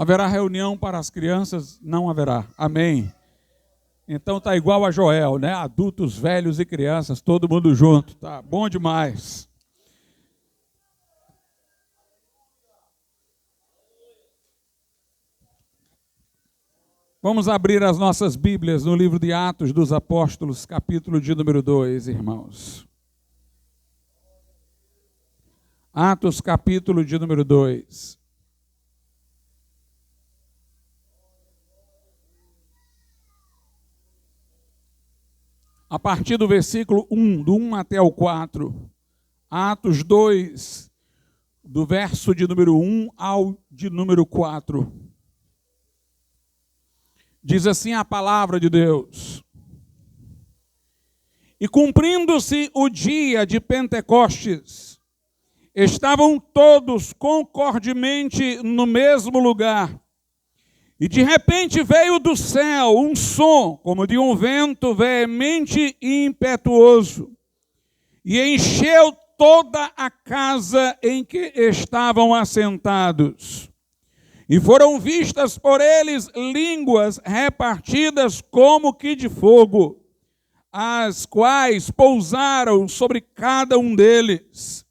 Haverá reunião para as crianças? Não haverá. Amém. Então tá igual a Joel, né? Adultos, velhos e crianças, todo mundo junto. Tá bom demais. Vamos abrir as nossas Bíblias no livro de Atos dos Apóstolos, capítulo de número 2, irmãos. Atos, capítulo de número 2. A partir do versículo 1, do 1 até o 4. Atos 2, do verso de número 1 ao de número 4. Diz assim a palavra de Deus: E cumprindo-se o dia de Pentecostes, estavam todos concordemente no mesmo lugar. E de repente veio do céu um som, como de um vento veemente e impetuoso, e encheu toda a casa em que estavam assentados. E foram vistas por eles línguas repartidas como que de fogo, as quais pousaram sobre cada um deles.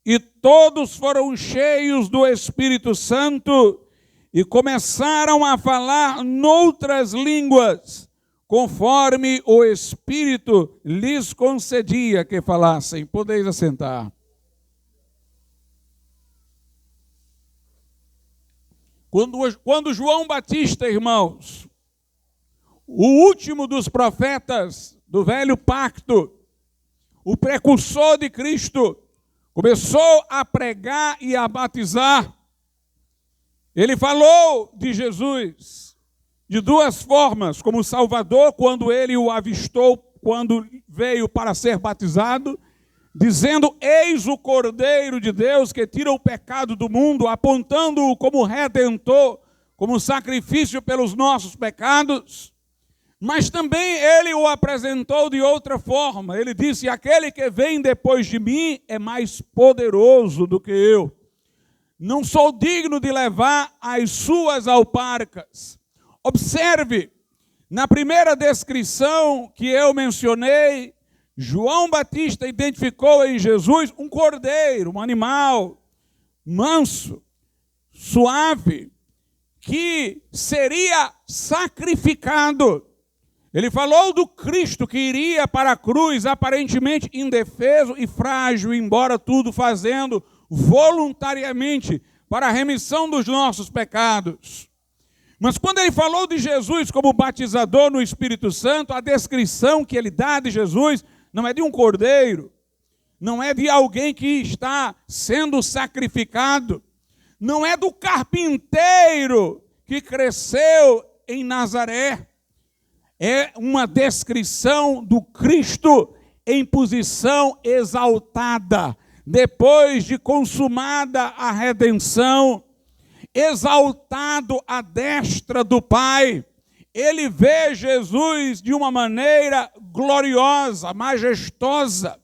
E todos foram cheios do Espírito Santo e começaram a falar noutras línguas, conforme o Espírito lhes concedia que falassem. Podeis assentar. Quando João Batista, irmãos, o último dos profetas do velho pacto, o precursor de Cristo, começou a pregar e a batizar, ele falou de Jesus de duas formas: como Salvador, quando ele o avistou, quando veio para ser batizado, dizendo: eis o Cordeiro de Deus que tira o pecado do mundo, apontando-o como redentor, como sacrifício pelos nossos pecados. Mas também ele o apresentou de outra forma. Ele disse: aquele que vem depois de mim é mais poderoso do que eu. Não sou digno de levar as suas alparcas. Observe, na primeira descrição que eu mencionei, João Batista identificou em Jesus um cordeiro, um animal manso, suave, que seria sacrificado. Ele falou do Cristo que iria para a cruz, aparentemente indefeso e frágil, embora tudo fazendo voluntariamente para a remissão dos nossos pecados. Mas quando ele falou de Jesus como batizador no Espírito Santo, a descrição que ele dá de Jesus não é de um cordeiro, não é de alguém que está sendo sacrificado, não é do carpinteiro que cresceu em Nazaré. É uma descrição do Cristo em posição exaltada, depois de consumada a redenção, exaltado à destra do Pai. Ele vê Jesus de uma maneira gloriosa, majestosa,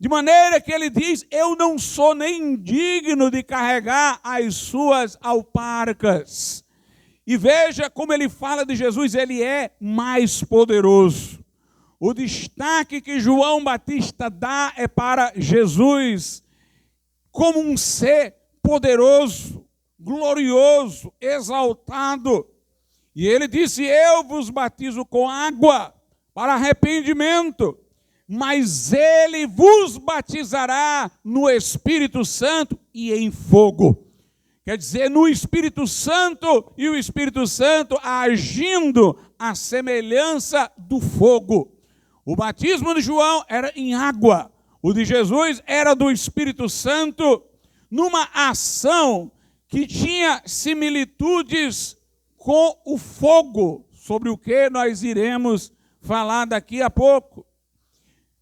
de maneira que ele diz: eu não sou nem digno de carregar as suas alparcas. E veja como ele fala de Jesus: ele é mais poderoso. O destaque que João Batista dá é para Jesus como um ser poderoso, glorioso, exaltado. E ele disse: eu vos batizo com água para arrependimento, mas ele vos batizará no Espírito Santo e em fogo. Quer dizer, no Espírito Santo, e o Espírito Santo agindo à semelhança do fogo. O batismo de João era em água, o de Jesus era do Espírito Santo, numa ação que tinha similitudes com o fogo, sobre o que nós iremos falar daqui a pouco.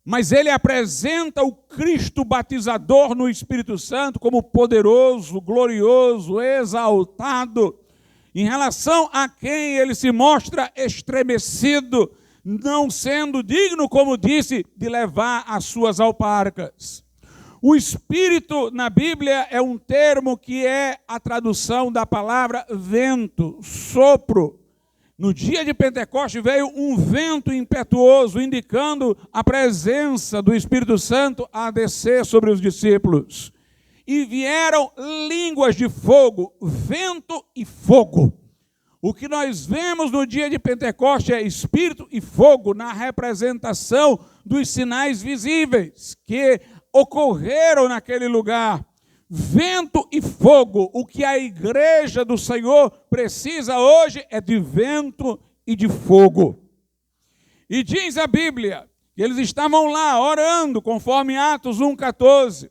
Mas ele apresenta o Cristo batizador no Espírito Santo como poderoso, glorioso, exaltado, em relação a quem ele se mostra estremecido, não sendo digno, como disse, de levar as suas alparcas. O Espírito na Bíblia é um termo que é a tradução da palavra vento, sopro. No dia de Pentecostes veio um vento impetuoso, indicando a presença do Espírito Santo a descer sobre os discípulos. E vieram línguas de fogo, vento e fogo. O que nós vemos no dia de Pentecostes é Espírito e fogo na representação dos sinais visíveis que ocorreram naquele lugar. Vento e fogo. O que a igreja do Senhor precisa hoje é de vento e de fogo. E diz a Bíblia que eles estavam lá orando, conforme Atos 1,14.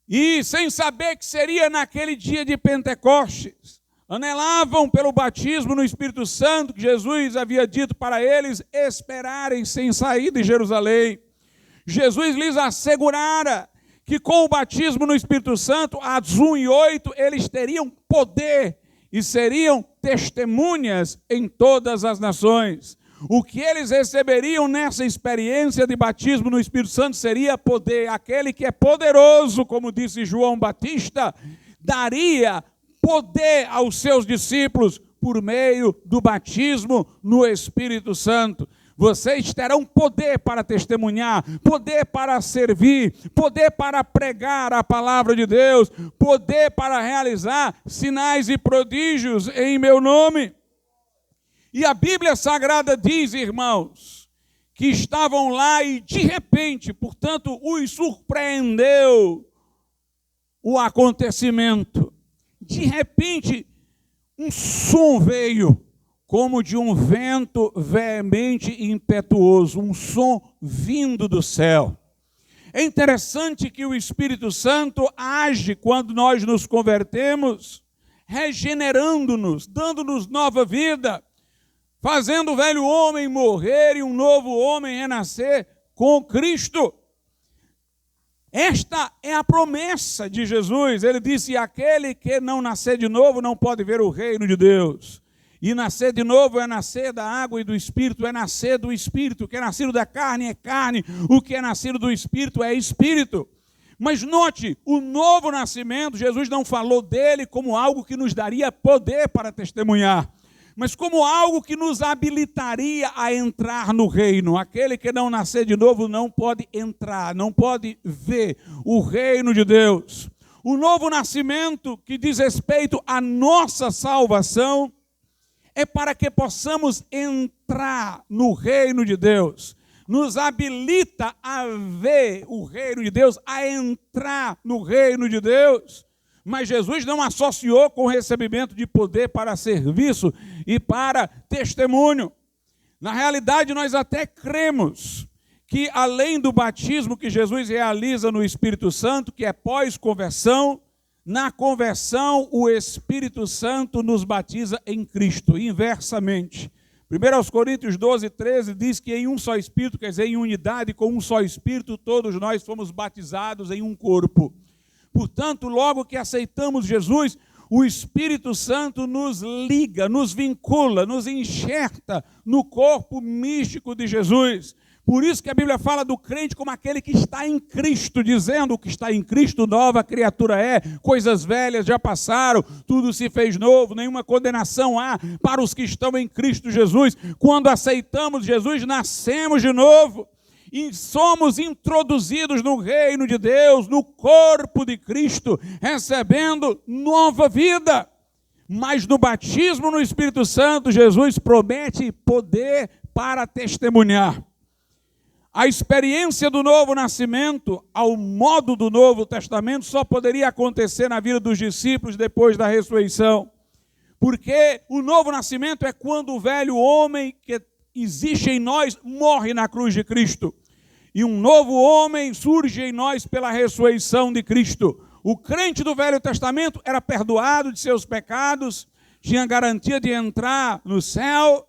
E sem saber que seria naquele dia de Pentecostes, anelavam pelo batismo no Espírito Santo, que Jesus havia dito para eles esperarem sem sair de Jerusalém. Jesus lhes assegurara que com o batismo no Espírito Santo, Atos 1:8, eles teriam poder e seriam testemunhas em todas as nações. O que eles receberiam nessa experiência de batismo no Espírito Santo seria poder. Aquele que é poderoso, como disse João Batista, daria poder aos seus discípulos por meio do batismo no Espírito Santo. Vocês terão poder para testemunhar, poder para servir, poder para pregar a palavra de Deus, poder para realizar sinais e prodígios em meu nome. E a Bíblia Sagrada diz, irmãos, que estavam lá e de repente, portanto, os surpreendeu o acontecimento. De repente, um som veio, como de um vento veemente e impetuoso, um som vindo do céu. É interessante que o Espírito Santo age quando nós nos convertemos, regenerando-nos, dando-nos nova vida, fazendo o velho homem morrer e um novo homem renascer com Cristo. Esta é a promessa de Jesus. Ele disse: aquele que não nascer de novo não pode ver o reino de Deus. E nascer de novo é nascer da água e do Espírito, é nascer do Espírito. O que é nascido da carne é carne, o que é nascido do Espírito é Espírito. Mas note, o novo nascimento, Jesus não falou dele como algo que nos daria poder para testemunhar, mas como algo que nos habilitaria a entrar no reino. Aquele que não nascer de novo não pode entrar, não pode ver o reino de Deus. O novo nascimento que diz respeito à nossa salvação é para que possamos entrar no reino de Deus. Nos habilita a ver o reino de Deus, a entrar no reino de Deus. Mas Jesus não associou com o recebimento de poder para serviço e para testemunho. Na realidade, nós até cremos que além do batismo que Jesus realiza no Espírito Santo, que é pós-conversão, na conversão, o Espírito Santo nos batiza em Cristo, inversamente. 1 Coríntios 12:13 diz que em um só Espírito, quer dizer, em unidade, com um só Espírito, todos nós fomos batizados em um corpo. Portanto, logo que aceitamos Jesus, o Espírito Santo nos liga, nos vincula, nos enxerta no corpo místico de Jesus. Por isso que a Bíblia fala do crente como aquele que está em Cristo, dizendo que está em Cristo, nova criatura é, coisas velhas já passaram, tudo se fez novo, nenhuma condenação há para os que estão em Cristo Jesus. Quando aceitamos Jesus, nascemos de novo e somos introduzidos no reino de Deus, no corpo de Cristo, recebendo nova vida. Mas no batismo no Espírito Santo, Jesus promete poder para testemunhar. A experiência do novo nascimento, ao modo do Novo Testamento, só poderia acontecer na vida dos discípulos depois da ressurreição. Porque o novo nascimento é quando o velho homem que existe em nós morre na cruz de Cristo. E um novo homem surge em nós pela ressurreição de Cristo. O crente do Velho Testamento era perdoado de seus pecados, tinha garantia de entrar no céu,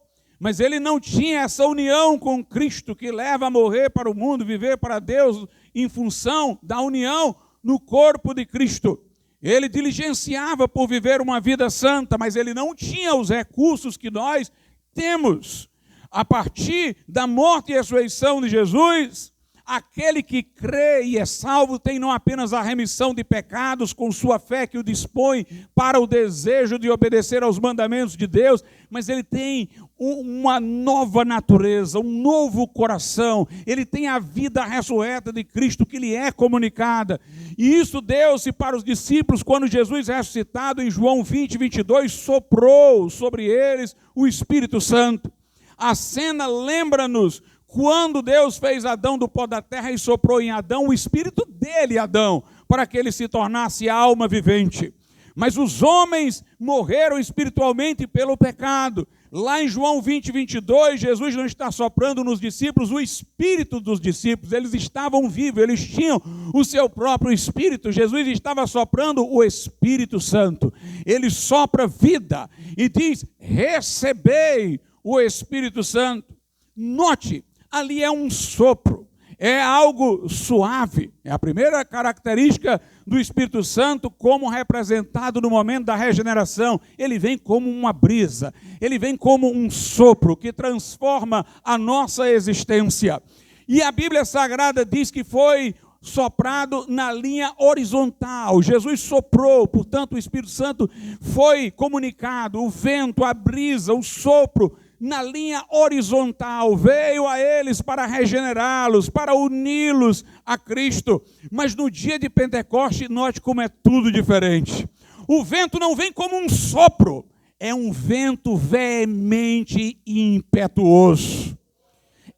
mas ele não tinha essa união com Cristo que leva a morrer para o mundo, viver para Deus em função da união no corpo de Cristo. Ele diligenciava por viver uma vida santa, mas ele não tinha os recursos que nós temos. A partir da morte e ressurreição de Jesus, Aquele que crê e é salvo tem não apenas a remissão de pecados com sua fé que o dispõe para o desejo de obedecer aos mandamentos de Deus, mas ele tem uma nova natureza, um novo coração. Ele tem a vida ressurreta de Cristo que lhe é comunicada. E isso deu-se para os discípulos quando Jesus ressuscitado em João 20, 22, soprou sobre eles o Espírito Santo. A cena lembra-nos quando Deus fez Adão do pó da terra e soprou em Adão o espírito dele, Adão, para que ele se tornasse alma vivente. Mas os homens morreram espiritualmente pelo pecado. Lá em João 20, 22, Jesus não está soprando nos discípulos o espírito dos discípulos. Eles estavam vivos, eles tinham o seu próprio espírito. Jesus estava soprando o Espírito Santo. Ele sopra vida e diz: recebei o Espírito Santo. Note, ali é um sopro, é algo suave. É a primeira característica do Espírito Santo como representado no momento da regeneração. Ele vem como uma brisa, ele vem como um sopro que transforma a nossa existência. E a Bíblia Sagrada diz que foi soprado na linha horizontal. Jesus soprou, portanto o Espírito Santo foi comunicado, o vento, a brisa, o sopro, na linha horizontal, veio a eles para regenerá-los, para uni-los a Cristo. Mas no dia de Pentecoste, note como é tudo diferente. O vento não vem como um sopro, é um vento veemente e impetuoso.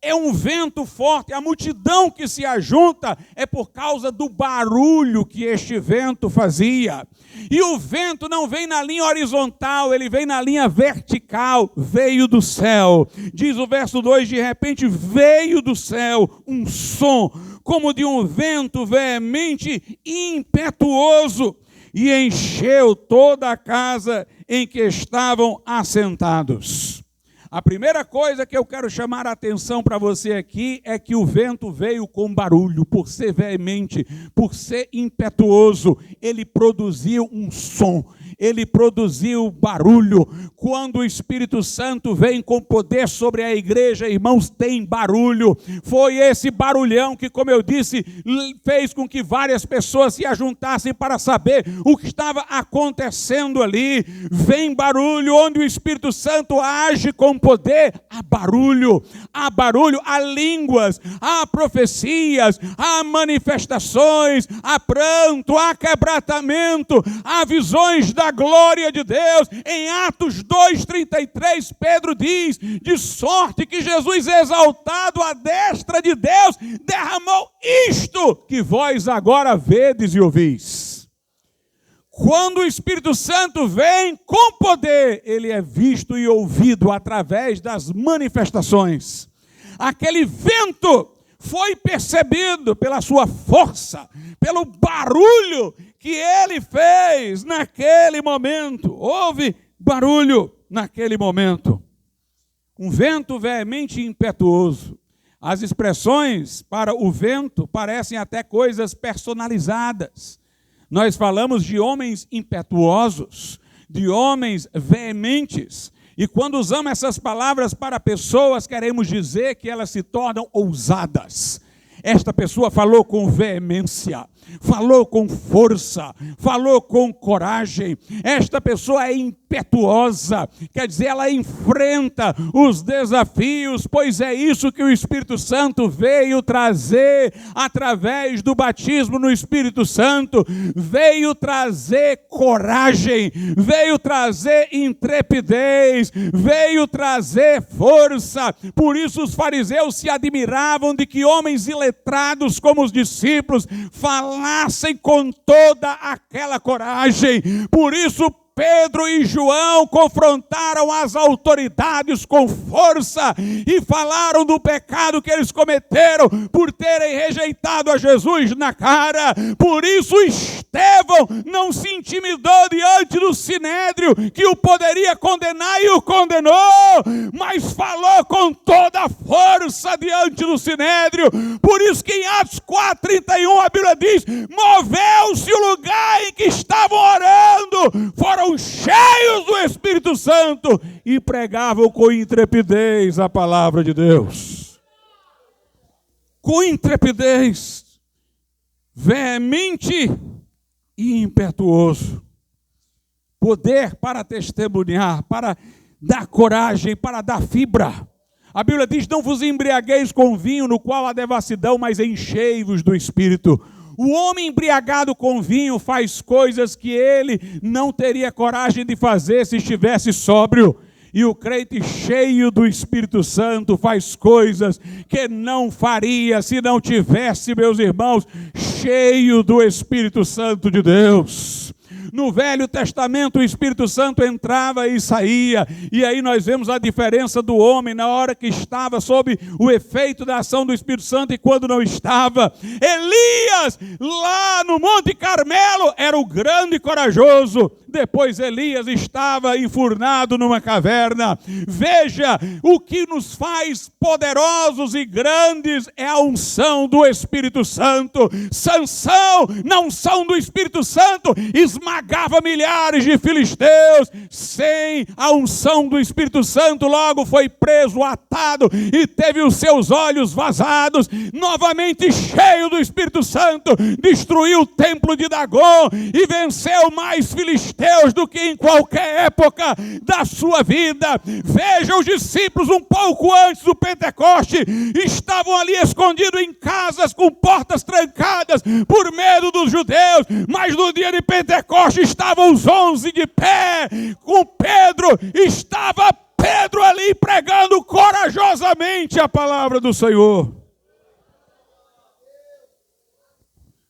É um vento forte, a multidão que se ajunta é por causa do barulho que este vento fazia. E o vento não vem na linha horizontal, ele vem na linha vertical, veio do céu. Diz o verso 2, de repente veio do céu um som, como de um vento veemente e impetuoso, e encheu toda a casa em que estavam assentados. A primeira coisa que eu quero chamar a atenção para você aqui é que o vento veio com barulho, por ser veemente, por ser impetuoso. Ele produziu um som, ele produziu barulho. Quando o Espírito Santo vem com poder sobre a igreja, irmãos, tem barulho. Foi esse barulhão que, como eu disse, fez com que várias pessoas se ajuntassem para saber o que estava acontecendo ali. Vem barulho, onde o Espírito Santo age com poder, há barulho, há línguas, há profecias, há manifestações, há pranto, há quebrantamento, há visões da glória de Deus. Em Atos 2:33, Pedro diz: de sorte que Jesus, exaltado à destra de Deus, derramou isto que vós agora vedes e ouvis. Quando o Espírito Santo vem com poder, ele é visto e ouvido através das manifestações. Aquele vento foi percebido pela sua força, pelo barulho que ele fez naquele momento. Houve barulho naquele momento. Um vento veemente e impetuoso. As expressões para o vento parecem até coisas personalizadas. Nós falamos de homens impetuosos, de homens veementes. E quando usamos essas palavras para pessoas, queremos dizer que elas se tornam ousadas. Esta pessoa falou com veemência, falou com força, falou com coragem. Esta pessoa é impetuosa, quer dizer, ela enfrenta os desafios, pois é isso que o Espírito Santo veio trazer através do batismo no Espírito Santo. Veio trazer coragem, veio trazer intrepidez, veio trazer força. Por isso os fariseus se admiravam de que homens iletrados como os discípulos falassem com toda aquela coragem. Por isso Pedro e João confrontaram as autoridades com força e falaram do pecado que eles cometeram por terem rejeitado a Jesus na cara. Por isso Estevão não se intimidou diante do sinédrio que o poderia condenar e o condenou, mas falou com toda a força diante do sinédrio. Por isso que em Atos 4:31 a Bíblia diz: moveu-se o lugar em que estavam orando, foram cheios do Espírito Santo e pregavam com intrepidez a palavra de Deus. com intrepidez, veemente e impetuoso. Poder para testemunhar, para dar coragem, para dar fibra. A Bíblia diz: não vos embriagueis com vinho, no qual há devassidão, mas enchei-vos do Espírito. O homem embriagado com vinho faz coisas que ele não teria coragem de fazer se estivesse sóbrio. E o crente cheio do Espírito Santo faz coisas que não faria se não tivesse, meus irmãos, cheio do Espírito Santo de Deus. No Velho Testamento o Espírito Santo entrava e saía, e aí nós vemos a diferença do homem na hora que estava sob o efeito da ação do Espírito Santo e quando não estava. Elias, lá no Monte Carmelo, era o grande e corajoso. Depois Elias estava enfurnado numa caverna. Veja, o que nos faz poderosos e grandes é a unção do Espírito Santo. Sansão, na unção do Espírito Santo, esmagava milhares de filisteus. Sem a unção do Espírito Santo, logo foi preso, atado e teve os seus olhos vazados. Novamente cheio do Espírito Santo, destruiu o templo de Dagom e venceu mais filisteus do que em qualquer época da sua vida. Veja, os discípulos um pouco antes do Pentecoste estavam ali escondidos em casas com portas trancadas por medo dos judeus, mas no dia de Pentecoste estavam os 11 de pé com Pedro. Estava Pedro ali pregando corajosamente a palavra do Senhor.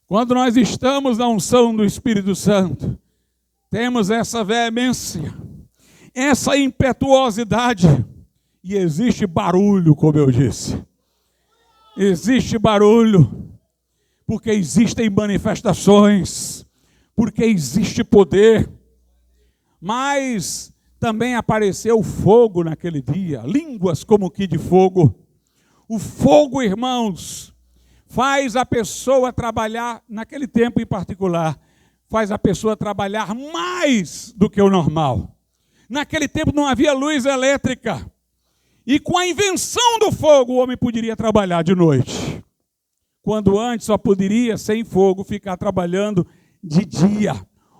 Quando nós estamos na unção do Espírito Santo, temos essa veemência, essa impetuosidade, e existe barulho, como eu disse. Existe barulho, porque existem manifestações, porque existe poder. Mas também apareceu fogo naquele dia, línguas como que de fogo. O fogo, irmãos, faz a pessoa trabalhar, naquele tempo em particular, faz a pessoa trabalhar mais do que o normal. Naquele tempo não havia luz elétrica. E com a invenção do fogo, o homem poderia trabalhar de noite. Quando antes só poderia, sem fogo, ficar trabalhando de dia.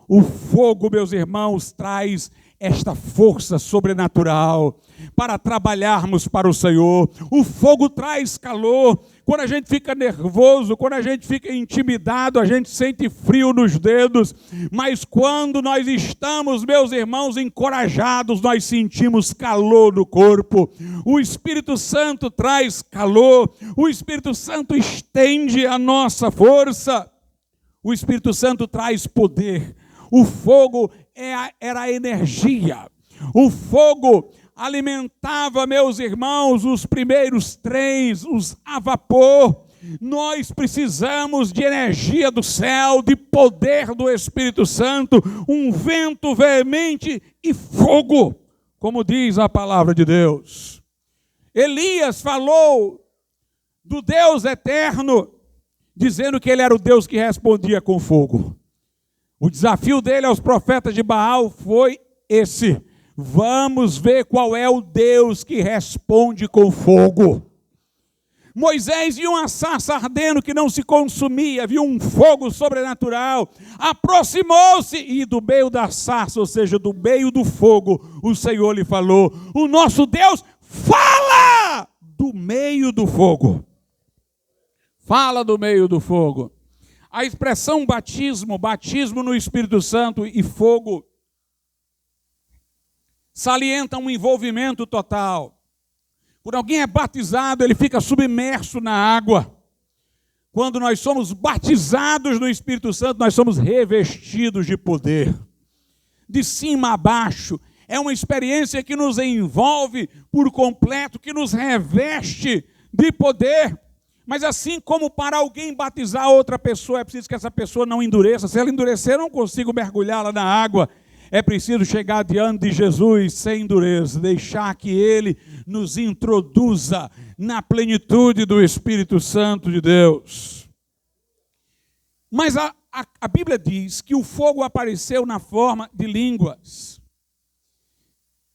O fogo, meus irmãos, traz esta força sobrenatural para trabalharmos para o Senhor. O fogo traz calor. Quando a gente fica nervoso, quando a gente fica intimidado, a gente sente frio nos dedos. Mas quando nós estamos, meus irmãos, encorajados, nós sentimos calor no corpo. O Espírito Santo traz calor. O Espírito Santo estende a nossa força. O Espírito Santo traz poder. O fogo era a energia. O fogo alimentava, meus irmãos, os primeiros trens, os a vapor. Nós precisamos de energia do céu, de poder do Espírito Santo, um vento veemente e fogo, como diz a palavra de Deus. Elias falou do Deus eterno, dizendo que ele era o Deus que respondia com fogo. O desafio dele aos profetas de Baal foi esse: vamos ver qual é o Deus que responde com fogo. Moisés viu uma sarça ardendo que não se consumia, viu um fogo sobrenatural, aproximou-se e do meio da sarça, ou seja, do meio do fogo, o Senhor lhe falou: o nosso Deus fala do meio do fogo. Fala do meio do fogo. A expressão batismo, batismo no Espírito Santo e fogo, salienta um envolvimento total. Quando alguém é batizado, ele fica submerso na água. Quando nós somos batizados no Espírito Santo, nós somos revestidos de poder. De cima a baixo, é uma experiência que nos envolve por completo, que nos reveste de poder. Mas assim como para alguém batizar outra pessoa, é preciso que essa pessoa não endureça. Se ela endurecer, eu não consigo mergulhá-la na água. É preciso chegar diante de Jesus sem endureza, deixar que Ele nos introduza na plenitude do Espírito Santo de Deus. Mas a Bíblia diz que o fogo apareceu na forma de línguas.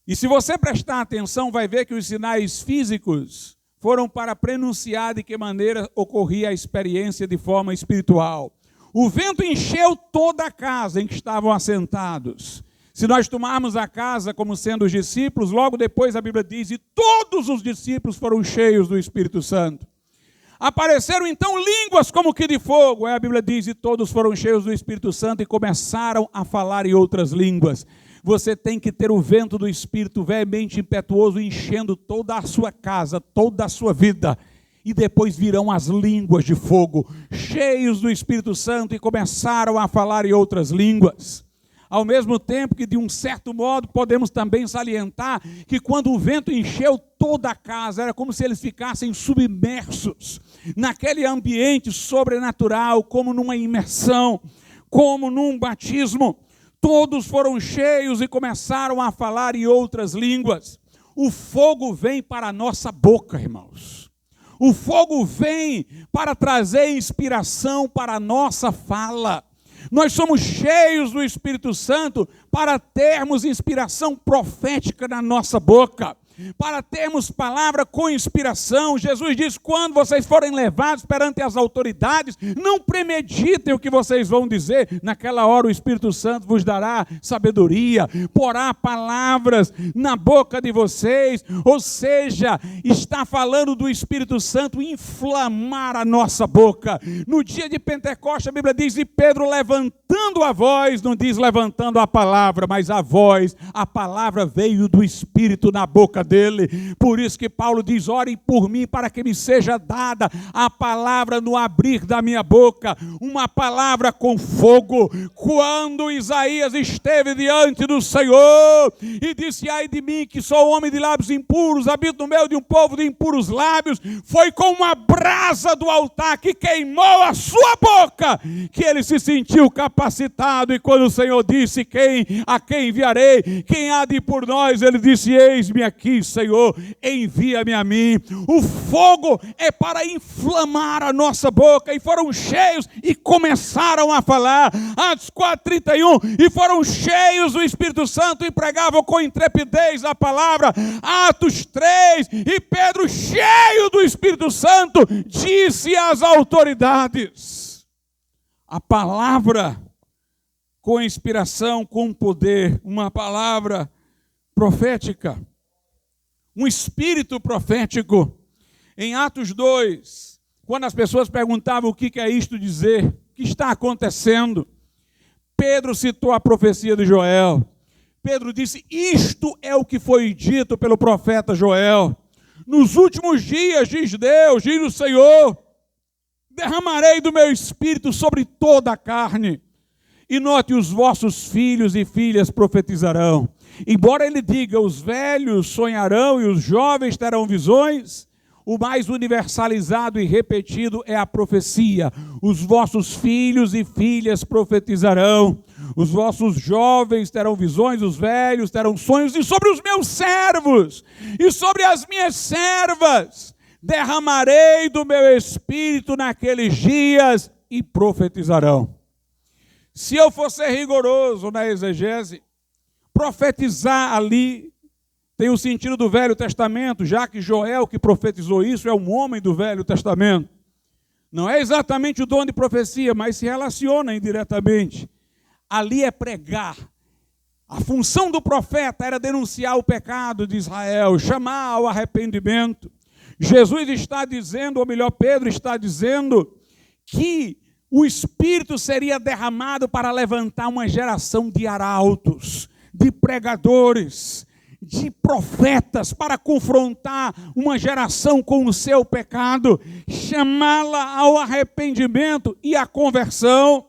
E se você prestar atenção, vai ver que os sinais físicos foram para prenunciar de que maneira ocorria a experiência de forma espiritual. O vento encheu toda a casa em que estavam assentados. Se nós tomarmos a casa como sendo os discípulos, logo depois a Bíblia diz, e todos os discípulos foram cheios do Espírito Santo. Apareceram então línguas como que de fogo, a Bíblia diz, e todos foram cheios do Espírito Santo e começaram a falar em outras línguas. Você tem que ter o vento do Espírito veemente impetuoso enchendo toda a sua casa, toda a sua vida. E depois virão as línguas de fogo, cheios do Espírito Santo e começaram a falar em outras línguas. Ao mesmo tempo que, de um certo modo, podemos também salientar que quando o vento encheu toda a casa, era como se eles ficassem submersos naquele ambiente sobrenatural, como numa imersão, como num batismo. Todos foram cheios e começaram a falar em outras línguas. O fogo vem para a nossa boca, irmãos. O fogo vem para trazer inspiração para a nossa fala. Nós somos cheios do Espírito Santo para termos inspiração profética na nossa boca, para termos palavra com inspiração. Jesus diz, quando vocês forem levados perante as autoridades, não premeditem o que vocês vão dizer. Naquela hora o Espírito Santo vos dará sabedoria, porá palavras na boca de vocês. Ou seja, está falando do Espírito Santo inflamar a nossa boca. No dia de Pentecostes a Bíblia diz, e Pedro levantando a voz, não diz levantando a palavra, mas a voz, a palavra veio do Espírito na boca dele. Por isso que Paulo diz, orem por mim para que me seja dada a palavra no abrir da minha boca, uma palavra com fogo. Quando Isaías esteve diante do Senhor e disse, ai de mim que sou homem de lábios impuros, habito no meio de um povo de impuros lábios, foi com uma brasa do altar que queimou a sua boca que ele se sentiu capacitado. E quando o Senhor disse, a quem enviarei? Quem há de ir por nós? Ele disse, eis-me aqui, Senhor, envia-me a mim. O fogo é para inflamar a nossa boca. E foram cheios e começaram a falar. Atos 4:31, e foram cheios do Espírito Santo e pregavam com intrepidez a palavra. Atos 3, e Pedro, cheio do Espírito Santo, disse às autoridades. A palavra com inspiração, com poder, uma palavra profética, um espírito profético. Em Atos 2, quando as pessoas perguntavam o que é isto dizer, o que está acontecendo, Pedro citou a profecia de Joel. Pedro disse, isto é o que foi dito pelo profeta Joel. Nos últimos dias, diz Deus, diz o Senhor, derramarei do meu espírito sobre toda a carne. E note, os vossos filhos e filhas profetizarão. Embora ele diga, os velhos sonharão e os jovens terão visões, o mais universalizado e repetido é a profecia. Os vossos filhos e filhas profetizarão. Os vossos jovens terão visões, os velhos terão sonhos. E sobre os meus servos e sobre as minhas servas derramarei do meu espírito naqueles dias e profetizarão. Se eu for ser rigoroso na exegese, profetizar ali tem o sentido do Velho Testamento, já que Joel, que profetizou isso, é um homem do Velho Testamento. Não é exatamente o dom de profecia, mas se relaciona indiretamente. Ali é pregar. A função do profeta era denunciar o pecado de Israel, chamar ao arrependimento. Jesus está dizendo, ou melhor, Pedro está dizendo, que o Espírito seria derramado para levantar uma geração de arautos, de pregadores, de profetas, para confrontar uma geração com o seu pecado, chamá-la ao arrependimento e à conversão.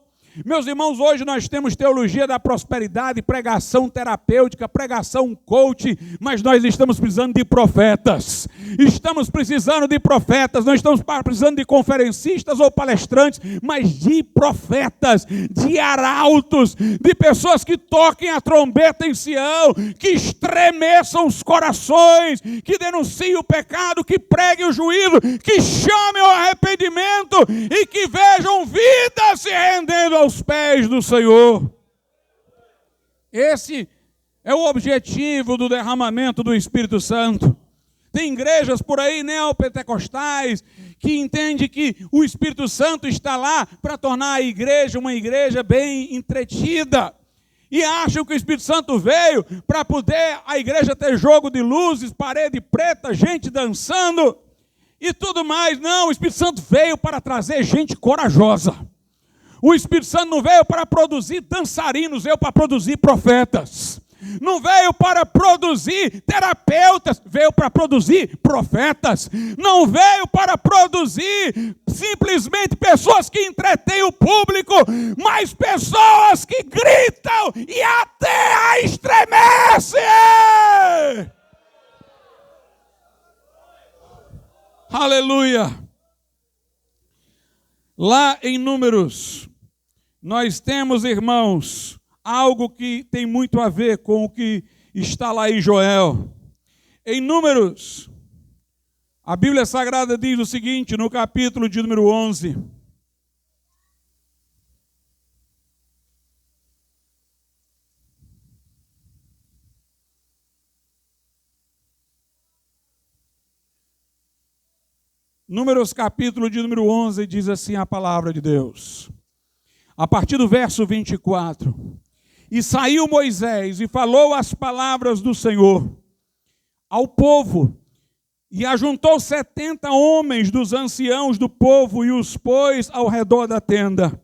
Meus irmãos, hoje nós temos teologia da prosperidade, pregação terapêutica, pregação coach, mas nós estamos precisando de profetas. Estamos precisando de profetas, não estamos precisando de conferencistas ou palestrantes, mas de profetas, de arautos, de pessoas que toquem a trombeta em Sião, que estremeçam os corações, que denunciem o pecado, que preguem o juízo, que chamem ao arrependimento e que vejam vidas se rendendo aos pés do Senhor. Esse é o objetivo do derramamento do Espírito Santo. Tem igrejas por aí neopentecostais que entendem que o Espírito Santo está lá para tornar a igreja uma igreja bem entretida. E acham que o Espírito Santo veio para poder a igreja ter jogo de luzes, parede preta, gente dançando e tudo mais. Não, o Espírito Santo veio para trazer gente corajosa. O Espírito Santo não veio para produzir dançarinos, veio para produzir profetas. Não veio para produzir terapeutas, veio para produzir profetas. Não veio para produzir simplesmente pessoas que entretêm o público, mas pessoas que gritam e até a estremece. Aleluia! Lá em Números, nós temos, irmãos, algo que tem muito a ver com o que está lá em Joel. Em Números, a Bíblia Sagrada diz o seguinte, no capítulo de número 11. Números capítulo de número 11 diz assim a palavra de Deus. A partir do verso 24. E saiu Moisés e falou as palavras do Senhor ao povo, e ajuntou 70 homens dos anciãos do povo e os pôs ao redor da tenda.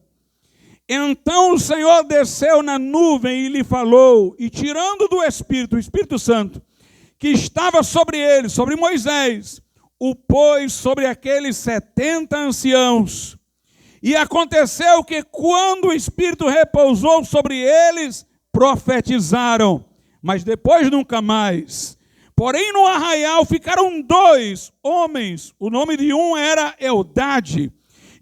Então o Senhor desceu na nuvem e lhe falou, e tirando do Espírito, o Espírito Santo, que estava sobre ele, sobre Moisés, o pôs sobre aqueles 70 anciãos. E aconteceu que quando o Espírito repousou sobre eles, profetizaram, mas depois nunca mais. Porém no arraial ficaram 2 homens, o nome de um era Eldade,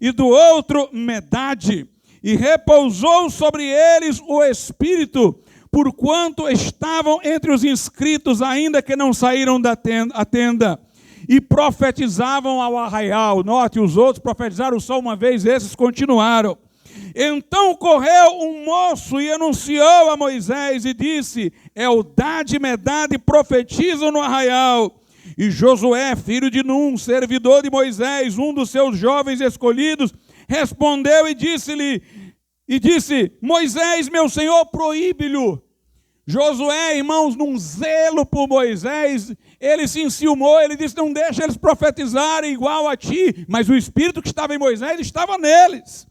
e do outro Medade, e repousou sobre eles o Espírito, porquanto estavam entre os inscritos, ainda que não saíram da tenda. E profetizavam ao arraial. Note, os outros profetizaram só uma vez, esses continuaram. Então correu um moço e anunciou a Moisés e disse, Eldade e Medade profetizam no arraial. E Josué, filho de Num, servidor de Moisés, um dos seus jovens escolhidos, respondeu e disse, Moisés, meu senhor, proíbe-lhe. Josué, irmãos, num zelo por Moisés, ele se enciumou, ele disse, não deixa eles profetizarem igual a ti, mas o Espírito que estava em Moisés estava neles.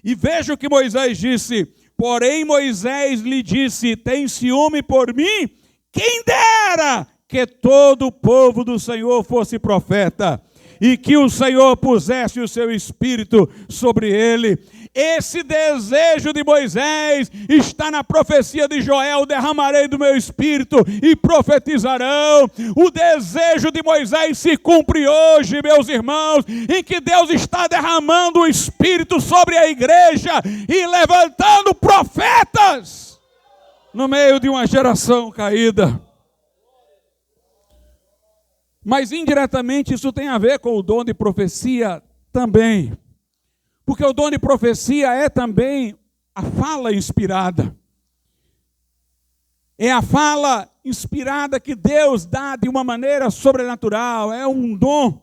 E veja o que Moisés disse, porém Moisés lhe disse, tem ciúme por mim? Quem dera que todo o povo do Senhor fosse profeta, e que o Senhor pusesse o seu Espírito sobre ele. Esse desejo de Moisés está na profecia de Joel, derramarei do meu Espírito e profetizarão. O desejo de Moisés se cumpre hoje, meus irmãos, em que Deus está derramando o Espírito sobre a igreja e levantando profetas no meio de uma geração caída. Mas indiretamente isso tem a ver com o dom de profecia também. Porque o dom de profecia é também a fala inspirada. É a fala inspirada que Deus dá de uma maneira sobrenatural. É um dom.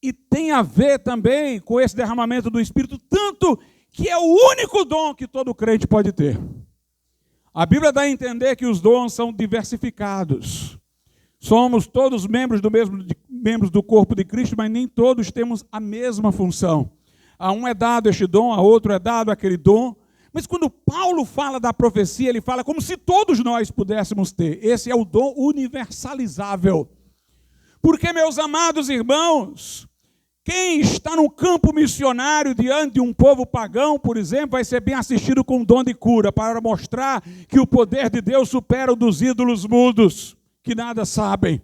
E tem a ver também com esse derramamento do Espírito, tanto que é o único dom que todo crente pode ter. A Bíblia dá a entender que os dons são diversificados. Somos todos membros do corpo de Cristo, mas nem todos temos a mesma função. A um é dado este dom, a outro é dado aquele dom. Mas quando Paulo fala da profecia, ele fala como se todos nós pudéssemos ter. Esse é o dom universalizável. Porque, meus amados irmãos, quem está no campo missionário diante de um povo pagão, por exemplo, vai ser bem assistido com o dom de cura, para mostrar que o poder de Deus supera o dos ídolos mudos, que nada sabem.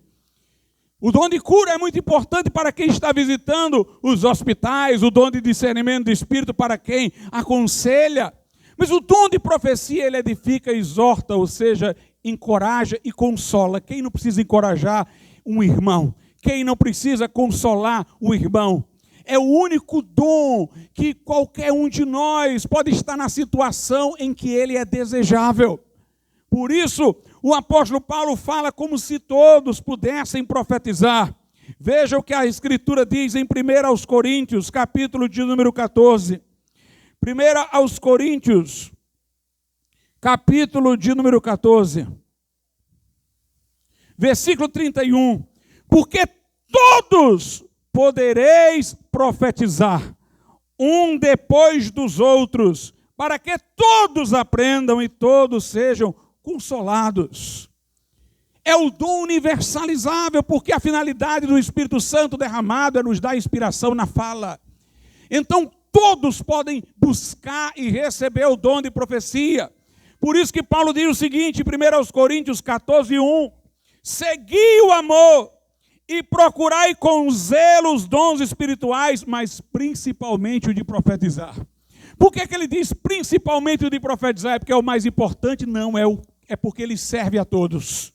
O dom de cura é muito importante para quem está visitando os hospitais, o dom de discernimento do Espírito para quem aconselha. Mas o dom de profecia, ele edifica, exorta, ou seja, encoraja e consola. Quem não precisa encorajar um irmão? Quem não precisa consolar o irmão? É o único dom que qualquer um de nós pode estar na situação em que ele é desejável. Por isso, o apóstolo Paulo fala como se todos pudessem profetizar. Veja o que a Escritura diz em 1 Coríntios, capítulo de número 14. 1 Coríntios, capítulo de número 14. Versículo 31. Porque todos podereis profetizar, um depois dos outros, para que todos aprendam e todos sejam consolados. É o dom universalizável, porque a finalidade do Espírito Santo derramado é nos dar inspiração na fala. Então todos podem buscar e receber o dom de profecia. Por isso que Paulo diz o seguinte, em 1 Coríntios 14, 1. Segui o amor e procurai com zelo os dons espirituais, mas principalmente o de profetizar. Por que ele diz principalmente o de profetizar? É porque é o mais importante? Não, é porque ele serve a todos.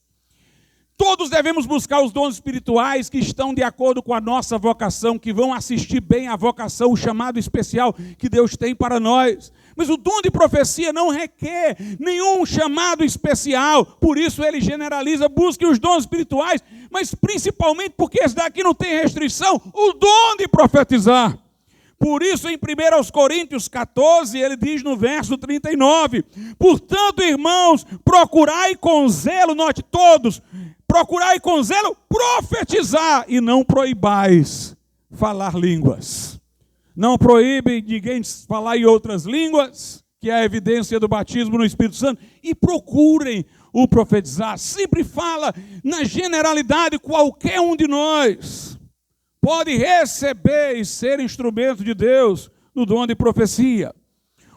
Todos devemos buscar os dons espirituais que estão de acordo com a nossa vocação, que vão assistir bem à vocação, o chamado especial que Deus tem para nós. Mas o dom de profecia não requer nenhum chamado especial, por isso ele generaliza, busque os dons espirituais, mas principalmente porque esse daqui não tem restrição, o dom de profetizar. Por isso, em 1 Coríntios 14, ele diz no verso 39, portanto, irmãos, procurai com zelo, note todos, procurai com zelo profetizar e não proibais falar línguas. Não proíbe ninguém falar em outras línguas, que é a evidência do batismo no Espírito Santo, e procurem o profetizar. Sempre fala na generalidade, qualquer um de nós pode receber e ser instrumento de Deus no dom de profecia.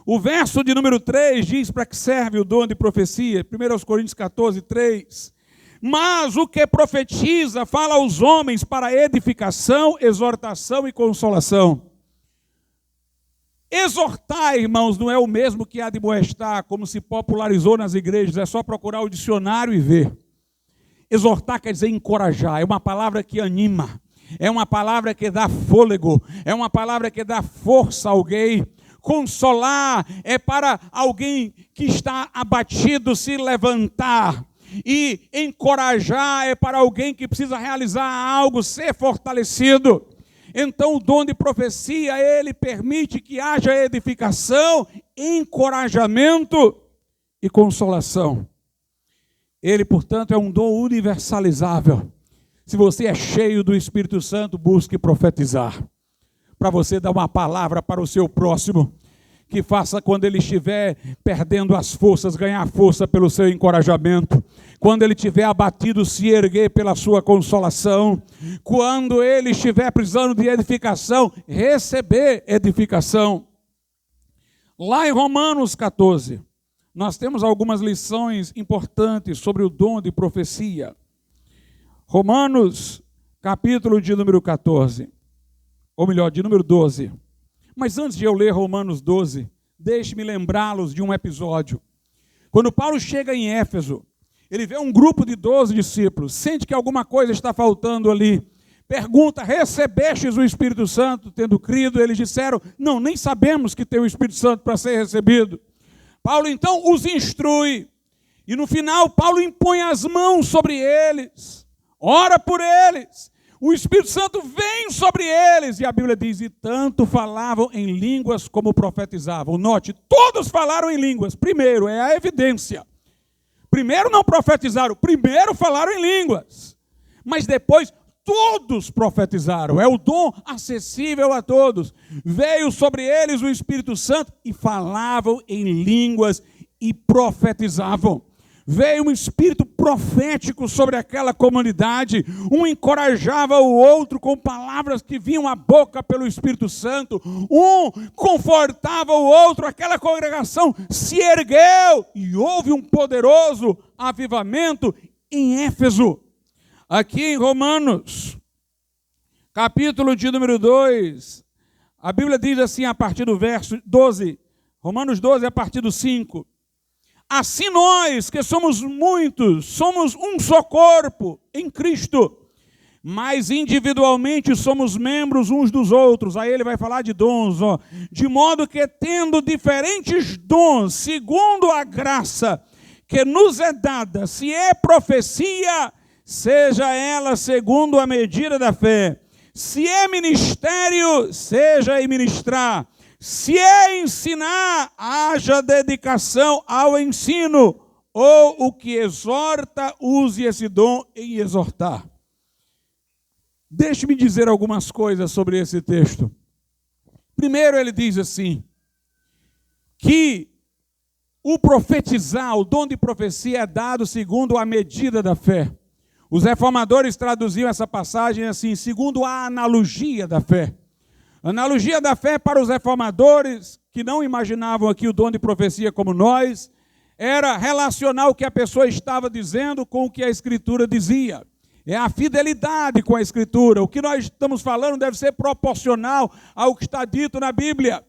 O verso de número 3 diz para que serve o dom de profecia, 1 Coríntios 14, 3. Mas o que profetiza fala aos homens para edificação, exortação e consolação. Exortar, irmãos, não é o mesmo que admoestar, como se popularizou nas igrejas, é só procurar o dicionário e ver. Exortar quer dizer encorajar, é uma palavra que anima, é uma palavra que dá fôlego, é uma palavra que dá força a alguém. Consolar é para alguém que está abatido se levantar. E encorajar é para alguém que precisa realizar algo, ser fortalecido. Então o dom de profecia, ele permite que haja edificação, encorajamento e consolação. Ele, portanto, é um dom universalizável. Se você é cheio do Espírito Santo, busque profetizar. Para você dar uma palavra para o seu próximo, que faça quando ele estiver perdendo as forças, ganhar força pelo seu encorajamento. Quando ele estiver abatido, se erguer pela sua consolação. Quando ele estiver precisando de edificação, receber edificação. Lá em Romanos 14, nós temos algumas lições importantes sobre o dom de profecia. Romanos, capítulo de número 14, ou melhor, de número 12. Mas antes de eu ler Romanos 12, deixe-me lembrá-los de um episódio. Quando Paulo chega em Éfeso, ele vê um grupo de 12 discípulos, sente que alguma coisa está faltando ali. Pergunta, recebestes o Espírito Santo tendo crido? Eles disseram, não, nem sabemos que tem o Espírito Santo para ser recebido. Paulo então os instrui. E no final, Paulo impõe as mãos sobre eles, ora por eles. O Espírito Santo vem sobre eles, e a Bíblia diz, e tanto falavam em línguas como profetizavam. Note, todos falaram em línguas. Primeiro, é a evidência. Primeiro não profetizaram, primeiro falaram em línguas. Mas depois, todos profetizaram. É o dom acessível a todos. Veio sobre eles o Espírito Santo e falavam em línguas e profetizavam. Veio um espírito profético sobre aquela comunidade, um encorajava o outro com palavras que vinham à boca pelo Espírito Santo, um confortava o outro, aquela congregação se ergueu e houve um poderoso avivamento em Éfeso. Aqui em Romanos, capítulo de número 2, a Bíblia diz assim a partir do verso 12, Romanos 12 a partir do 5. Assim nós, que somos muitos, somos um só corpo em Cristo, mas individualmente somos membros uns dos outros. Aí ele vai falar de dons, de modo que tendo diferentes dons, segundo a graça que nos é dada, se é profecia, seja ela segundo a medida da fé. Se é ministério, seja em ministrar. Se é ensinar, haja dedicação ao ensino. Ou o que exorta, use esse dom em exortar. Deixe-me dizer algumas coisas sobre esse texto. Primeiro, ele diz assim, que o profetizar, o dom de profecia é dado segundo a medida da fé. Os reformadores traduziam essa passagem assim, segundo a analogia da fé. A analogia da fé para os reformadores, que não imaginavam aqui o dom de profecia como nós, era relacionar o que a pessoa estava dizendo com o que a Escritura dizia. É a fidelidade com a Escritura. O que nós estamos falando deve ser proporcional ao que está dito na Bíblia.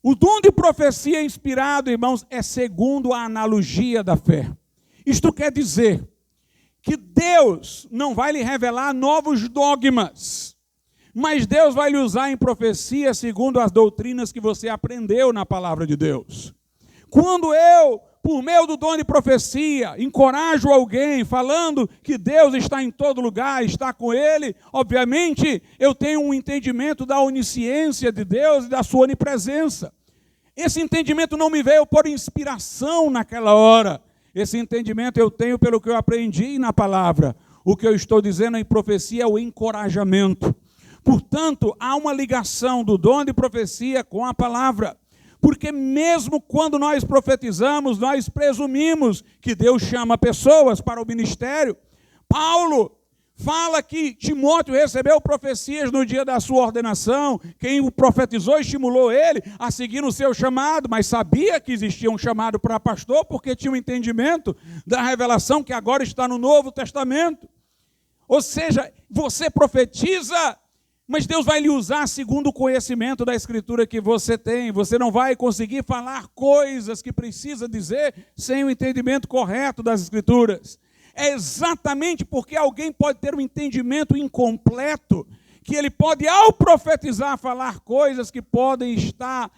O dom de profecia inspirado, irmãos, é segundo a analogia da fé. Isto quer dizer que Deus não vai lhe revelar novos dogmas, mas Deus vai lhe usar em profecia segundo as doutrinas que você aprendeu na palavra de Deus. Quando eu, por meio do dom de profecia, encorajo alguém falando que Deus está em todo lugar, está com ele, obviamente eu tenho um entendimento da onisciência de Deus e da sua onipresença. Esse entendimento não me veio por inspiração naquela hora. Esse entendimento eu tenho pelo que eu aprendi na palavra. O que eu estou dizendo em profecia é o encorajamento. Portanto, há uma ligação do dom de profecia com a palavra. Porque mesmo quando nós profetizamos, nós presumimos que Deus chama pessoas para o ministério. Paulo fala que Timóteo recebeu profecias no dia da sua ordenação. Quem o profetizou estimulou ele a seguir o seu chamado, mas sabia que existia um chamado para pastor, porque tinha um entendimento da revelação que agora está no Novo Testamento. Ou seja, você profetiza, mas Deus vai lhe usar segundo o conhecimento da Escritura que você tem. Você não vai conseguir falar coisas que precisa dizer sem o entendimento correto das Escrituras. É exatamente porque alguém pode ter um entendimento incompleto, que ele pode, ao profetizar, falar coisas que podem estar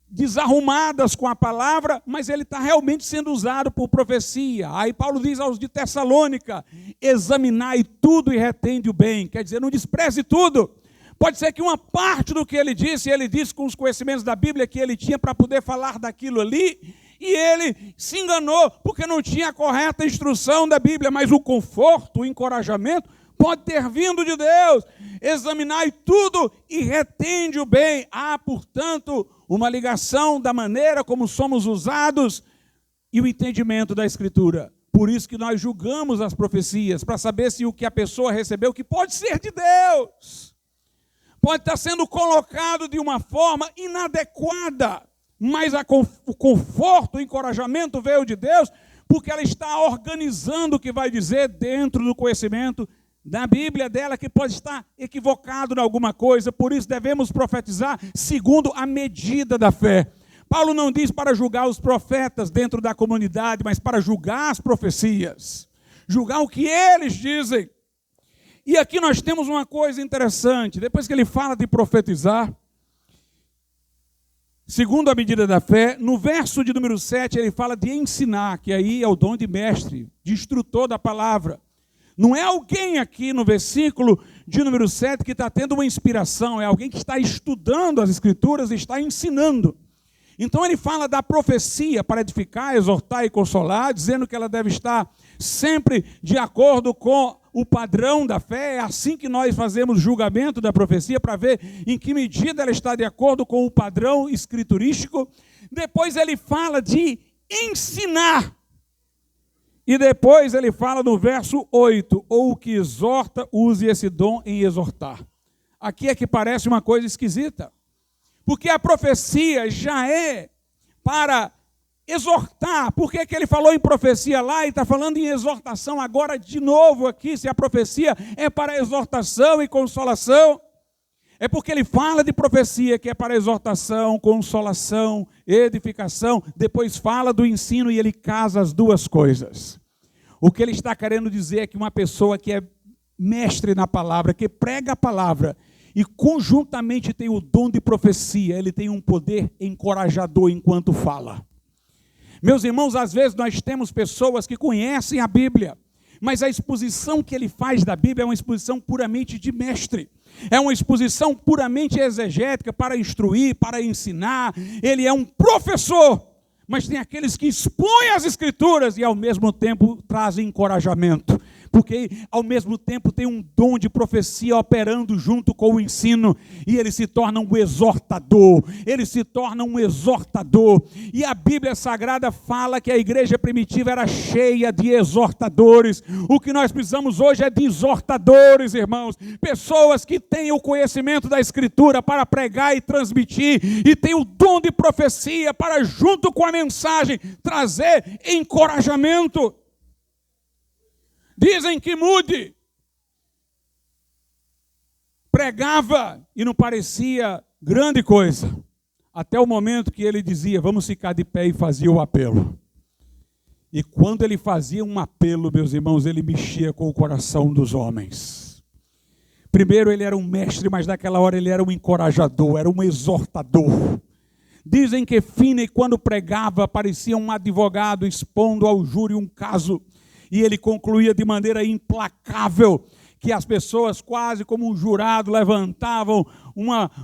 desarrumadas com a palavra, mas ele está realmente sendo usado por profecia. Aí Paulo diz aos de Tessalônica, examinai tudo e retende o bem. Quer dizer, não despreze tudo. Pode ser que uma parte do que ele disse com os conhecimentos da Bíblia que ele tinha para poder falar daquilo ali, e ele se enganou porque não tinha a correta instrução da Bíblia, mas o conforto, o encorajamento pode ter vindo de Deus. Examinai tudo e retende o bem. Há, portanto, uma ligação da maneira como somos usados e o entendimento da Escritura. Por isso que nós julgamos as profecias, para saber se o que a pessoa recebeu, que pode ser de Deus, pode estar sendo colocado de uma forma inadequada, mas o conforto, o encorajamento veio de Deus, porque ela está organizando o que vai dizer dentro do conhecimento da Bíblia dela, que pode estar equivocado em alguma coisa. Por isso devemos profetizar segundo a medida da fé. Paulo não diz para julgar os profetas dentro da comunidade, mas para julgar as profecias, julgar o que eles dizem. E aqui nós temos uma coisa interessante, depois que ele fala de profetizar, segundo a medida da fé, no verso de número 7 ele fala de ensinar, que aí é o dom de mestre, de instrutor da palavra. Não é alguém aqui no versículo de número 7 que está tendo uma inspiração, é alguém que está estudando as Escrituras e está ensinando. Então ele fala da profecia para edificar, exortar e consolar, dizendo que ela deve estar sempre de acordo com o padrão da fé. É assim que nós fazemos julgamento da profecia, para ver em que medida ela está de acordo com o padrão escriturístico. Depois ele fala de ensinar. E depois ele fala no verso 8, ou o que exorta, use esse dom em exortar. Aqui é que parece uma coisa esquisita, porque a profecia já é para exortar. Por que ele falou em profecia lá e está falando em exortação agora de novo aqui, se a profecia é para exortação e consolação? É porque ele fala de profecia que é para exortação, consolação, edificação, depois fala do ensino e ele casa as duas coisas. O que ele está querendo dizer é que uma pessoa que é mestre na palavra, que prega a palavra, e conjuntamente tem o dom de profecia, ele tem um poder encorajador enquanto fala. Meus irmãos, às vezes nós temos pessoas que conhecem a Bíblia, Mas a exposição que ele faz da Bíblia é uma exposição puramente de mestre. É uma exposição puramente exegética para instruir, para ensinar. Ele é um professor. Mas tem aqueles que expõem as Escrituras e ao mesmo tempo trazem encorajamento. Porque ao mesmo tempo tem um dom de profecia operando junto com o ensino, e ele se torna um exortador, e a Bíblia Sagrada fala que a igreja primitiva era cheia de exortadores. O que nós precisamos hoje é de exortadores, irmãos, pessoas que têm o conhecimento da Escritura para pregar e transmitir, e têm o dom de profecia para, junto com a mensagem, trazer encorajamento. Dizem que Moody pregava e não parecia grande coisa, até o momento que ele dizia, vamos ficar de pé, e fazia o apelo. E quando ele fazia um apelo, meus irmãos, ele mexia com o coração dos homens. Primeiro ele era um mestre, mas naquela hora ele era um encorajador, era um exortador. Dizem que Finney, quando pregava, parecia um advogado expondo ao júri um caso, e ele concluía de maneira implacável, que as pessoas, quase como um jurado, levantavam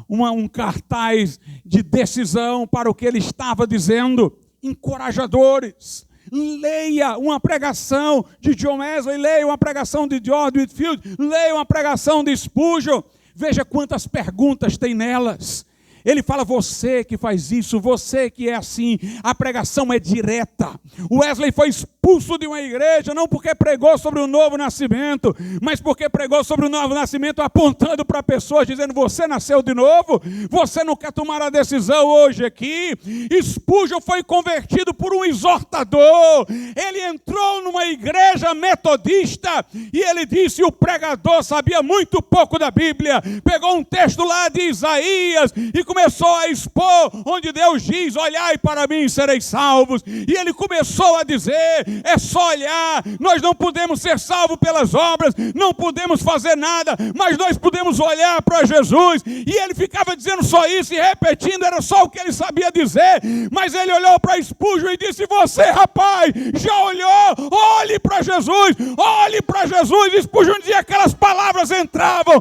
um cartaz de decisão para o que ele estava dizendo. Encorajadores. Leia uma pregação de John Wesley, leia uma pregação de George Whitefield, leia uma pregação de Spurgeon. Veja quantas perguntas tem nelas. Ele fala, você que faz isso, você que é assim, a pregação é direta. Wesley foi expulso de uma igreja, não porque pregou sobre o novo nascimento, mas porque pregou sobre o novo nascimento apontando para pessoas, dizendo, você nasceu de novo? Você não quer tomar a decisão hoje aqui? Spurgeon foi convertido por um exortador. Ele entrou numa igreja metodista e ele disse, o pregador sabia muito pouco da Bíblia. Pegou um texto lá de Isaías e começou a expor onde Deus diz, olhai para mim e sereis salvos. E ele começou a dizer, é só olhar, nós não podemos ser salvos pelas obras, não podemos fazer nada, mas nós podemos olhar para Jesus. E ele ficava dizendo só isso e repetindo, era só o que ele sabia dizer. Mas ele olhou para Spurgeon e disse, você rapaz, já olhou? Olhe para Jesus, olhe para Jesus. E Spurgeon dizia, aquelas palavras entravam,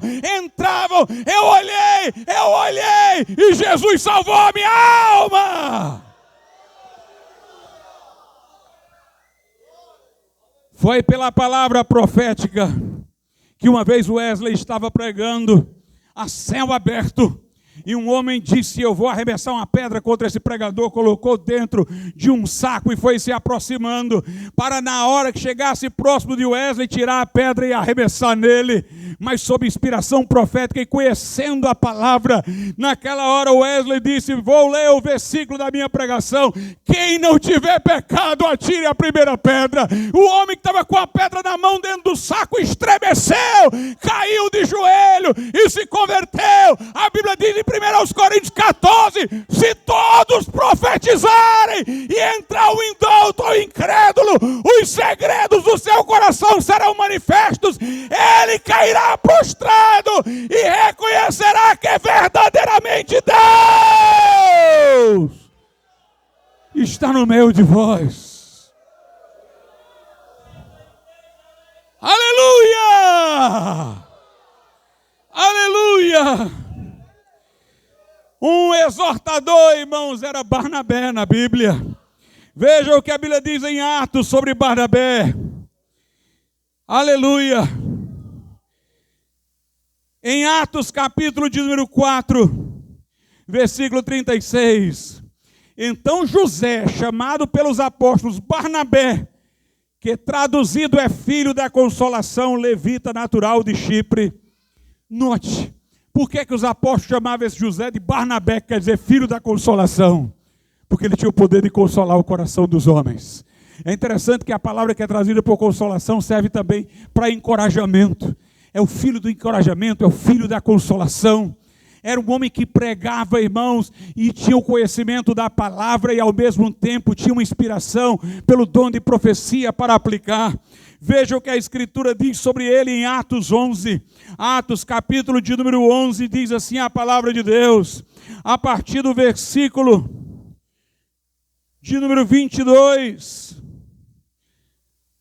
eu olhei, e Jesus salvou a minha alma. Foi pela palavra profética que uma vez Wesley estava pregando a céu aberto. E um homem disse, eu vou arremessar uma pedra contra esse pregador, colocou dentro de um saco e foi se aproximando, para na hora que chegasse próximo de Wesley, tirar a pedra e arremessar nele. Mas sob inspiração profética e conhecendo a palavra, naquela hora Wesley disse, vou ler o versículo da minha pregação, quem não tiver pecado, atire a primeira pedra. O homem que estava com a pedra na mão dentro do saco estremeceu, caiu de joelho e se converteu. A Bíblia diz em 1 Coríntios 14, se todos profetizarem e entrar o indouto ou incrédulo, os segredos do seu coração serão manifestos, ele cairá prostrado e reconhecerá que verdadeiramente Deus está no meio de vós. Aleluia! Aleluia! Um exortador, irmãos, era Barnabé na Bíblia. Veja o que a Bíblia diz em Atos sobre Barnabé. Aleluia. Em Atos capítulo de número 4, versículo 36. Então José, chamado pelos apóstolos Barnabé, que traduzido é filho da consolação, levita natural de Chipre. Note. Por que os apóstolos chamavam esse José de Barnabé, que quer dizer filho da consolação? Porque ele tinha o poder de consolar o coração dos homens. É interessante que a palavra que é trazida por consolação serve também para encorajamento. É o filho do encorajamento, é o filho da consolação. Era um homem que pregava, irmãos, e tinha o conhecimento da palavra e ao mesmo tempo tinha uma inspiração pelo dom de profecia para aplicar. Veja o que a Escritura diz sobre ele em Atos 11. Atos capítulo de número 11 diz assim a palavra de Deus. A partir do versículo de número 22.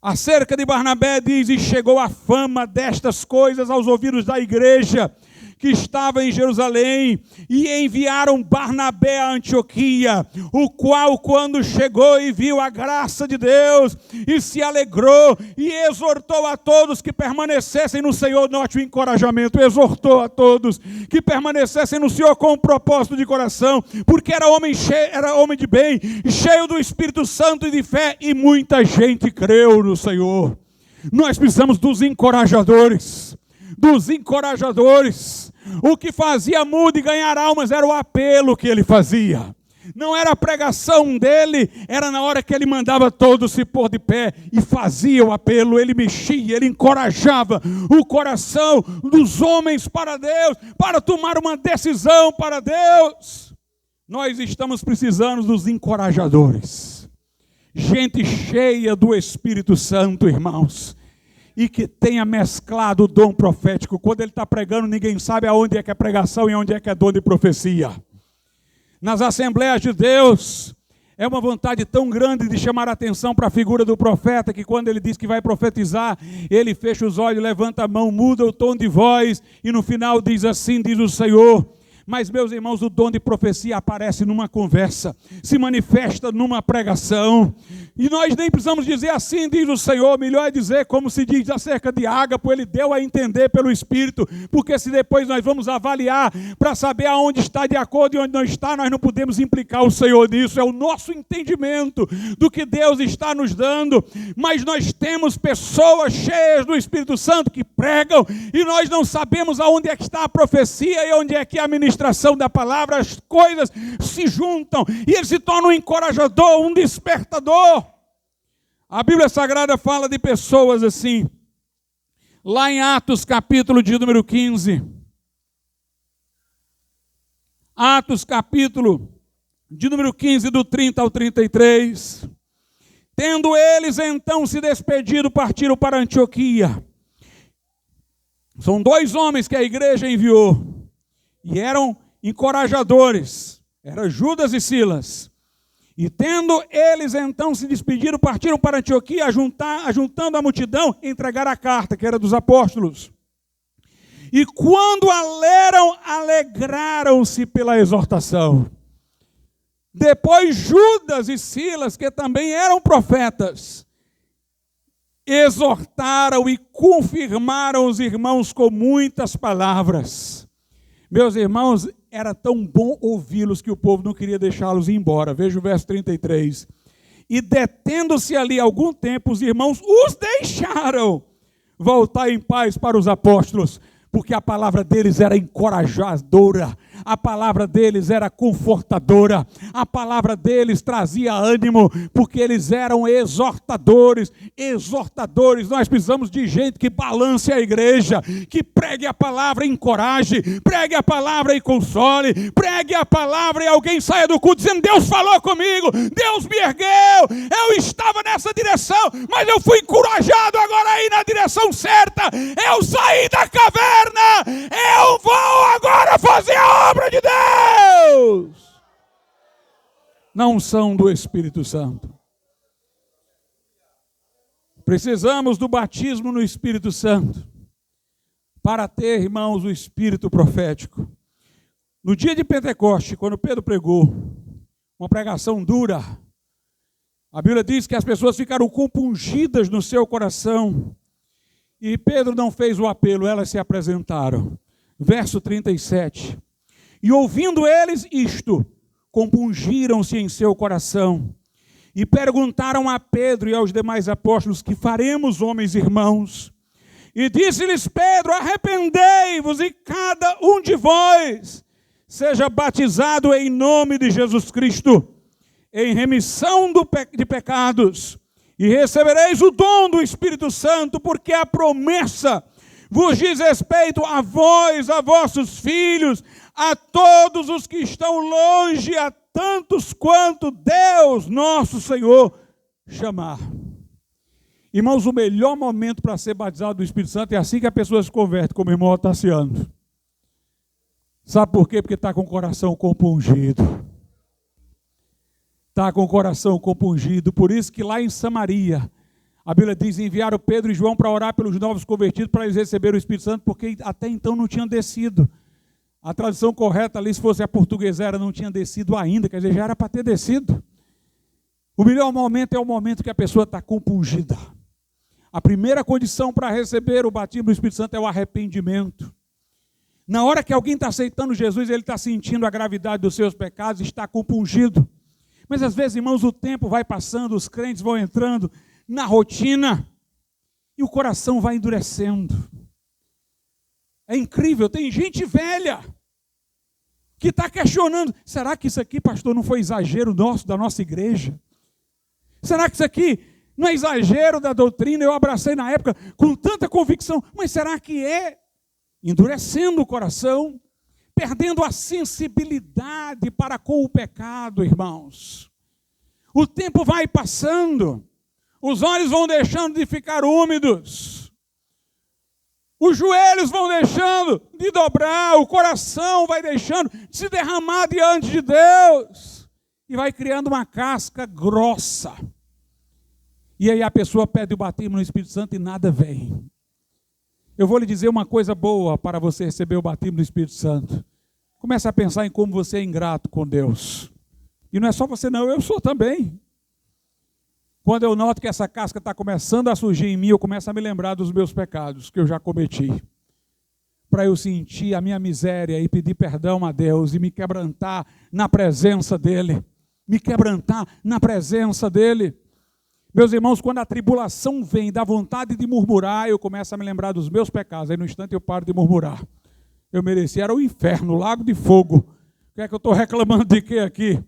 Acerca de Barnabé diz: e chegou a fama destas coisas aos ouvidos da igreja que estava em Jerusalém, e enviaram Barnabé a Antioquia, o qual, quando chegou e viu a graça de Deus, e se alegrou, e exortou a todos que permanecessem no Senhor. Note o encorajamento: exortou a todos que permanecessem no Senhor com um propósito de coração, porque era homem de bem, cheio do Espírito Santo e de fé, e muita gente creu no Senhor. Nós precisamos dos encorajadores. O que fazia mudo e ganhar almas era o apelo que ele fazia. Não era a pregação dele, era na hora que ele mandava todos se pôr de pé e fazia o apelo. Ele mexia, ele encorajava o coração dos homens para Deus, para tomar uma decisão para Deus. Nós estamos precisando dos encorajadores. Gente cheia do Espírito Santo, irmãos, e que tenha mesclado o dom profético. Quando ele está pregando, ninguém sabe aonde é que é pregação e onde é que é dom de profecia. Nas Assembleias de Deus, é uma vontade tão grande de chamar a atenção para a figura do profeta, que quando ele diz que vai profetizar, ele fecha os olhos, levanta a mão, muda o tom de voz, e no final diz assim, diz o Senhor. Mas, meus irmãos, o dom de profecia aparece numa conversa, se manifesta numa pregação. E nós nem precisamos dizer assim, diz o Senhor. Melhor é dizer como se diz acerca de Ágapo, ele deu a entender pelo Espírito. Porque se depois nós vamos avaliar para saber aonde está de acordo e onde não está, nós não podemos implicar o Senhor nisso. É o nosso entendimento do que Deus está nos dando. Mas nós temos pessoas cheias do Espírito Santo que pregam e nós não sabemos aonde é que está a profecia e onde é que é a ministração da palavra. As coisas se juntam e ele se torna um encorajador, um despertador. A Bíblia Sagrada fala de pessoas assim, lá em Atos capítulo de número 15. Atos capítulo de número 15, do 30 ao 33. Tendo eles então se despedido, partiram para Antioquia. São dois homens que a igreja enviou. E eram encorajadores, eram Judas e Silas. E tendo eles então se despedido, partiram para Antioquia, ajuntando a multidão, entregaram a carta, que era dos apóstolos. E quando a leram, alegraram-se pela exortação. Depois Judas e Silas, que também eram profetas, exortaram e confirmaram os irmãos com muitas palavras. Meus irmãos, era tão bom ouvi-los que o povo não queria deixá-los ir embora. Veja o verso 33. E detendo-se ali algum tempo, os irmãos os deixaram voltar em paz para os apóstolos, porque a palavra deles era encorajadora, a palavra deles era confortadora, a palavra deles trazia ânimo, porque eles eram exortadores. Nós precisamos de gente que balance a igreja, que pregue a palavra e encoraje, pregue a palavra e console, pregue a palavra e alguém saia do culto dizendo: Deus falou comigo, Deus me ergueu, eu estava nessa direção, mas eu fui encorajado agora aí na direção certa, eu saí da caverna, eu vou agora fazer a obra de Deus. Na unção do Espírito Santo. Precisamos do batismo no Espírito Santo para ter, irmãos, o Espírito profético. No dia de Pentecoste, quando Pedro pregou, uma pregação dura, a Bíblia diz que as pessoas ficaram compungidas no seu coração. E Pedro não fez o apelo, elas se apresentaram. Verso 37. E ouvindo eles isto, compungiram-se em seu coração. E perguntaram a Pedro e aos demais apóstolos: que faremos, homens irmãos? E disse-lhes Pedro: arrependei-vos e cada um de vós seja batizado em nome de Jesus Cristo, em remissão de pecados, e recebereis o dom do Espírito Santo, porque a promessa vos diz respeito a vós, a vossos filhos, a todos os que estão longe, a tantos quanto Deus, nosso Senhor, chamar. Irmãos, o melhor momento para ser batizado do Espírito Santo é assim que a pessoa se converte, como o irmão Otaciano. Sabe por quê? Porque está com o coração compungido. Está com o coração compungido. Por isso que lá em Samaria, A Bíblia diz: enviaram Pedro e João para orar pelos novos convertidos, para eles receberem o Espírito Santo, porque até então não tinham descido. A tradução correta ali, se fosse a portuguesa, era não tinha descido ainda, quer dizer, já era para ter descido. O melhor momento é o momento que a pessoa está compungida. A primeira condição para receber o batismo do Espírito Santo é o arrependimento. Na hora que alguém está aceitando Jesus, ele está sentindo a gravidade dos seus pecados, está compungido. Mas às vezes, irmãos, o tempo vai passando, os crentes vão entrando na rotina e o coração vai endurecendo. É incrível, tem gente velha que está questionando: será que isso aqui, pastor, não foi exagero nosso, da nossa igreja? Será que isso aqui não é exagero da doutrina? Eu abracei na época com tanta convicção, mas será que é? Endurecendo o coração, perdendo a sensibilidade para com o pecado, irmãos. O tempo vai passando, os olhos vão deixando de ficar úmidos, os joelhos vão deixando de dobrar, o coração vai deixando de se derramar diante de Deus, e vai criando uma casca grossa. E aí a pessoa pede o batismo no Espírito Santo e nada vem. Eu vou lhe dizer uma coisa boa para você receber o batismo do Espírito Santo. Comece a pensar em como você é ingrato com Deus. E não é só você não, eu sou também. Quando eu noto que essa casca está começando a surgir em mim, eu começo a me lembrar dos meus pecados que eu já cometi. Para eu sentir a minha miséria e pedir perdão a Deus e me quebrantar na presença dEle. Me quebrantar na presença dEle. Meus irmãos, quando a tribulação vem, dá vontade de murmurar, eu começo a me lembrar dos meus pecados. Aí no instante eu paro de murmurar. Eu merecia, era o inferno, o lago de fogo. O que é que eu estou reclamando de quê aqui?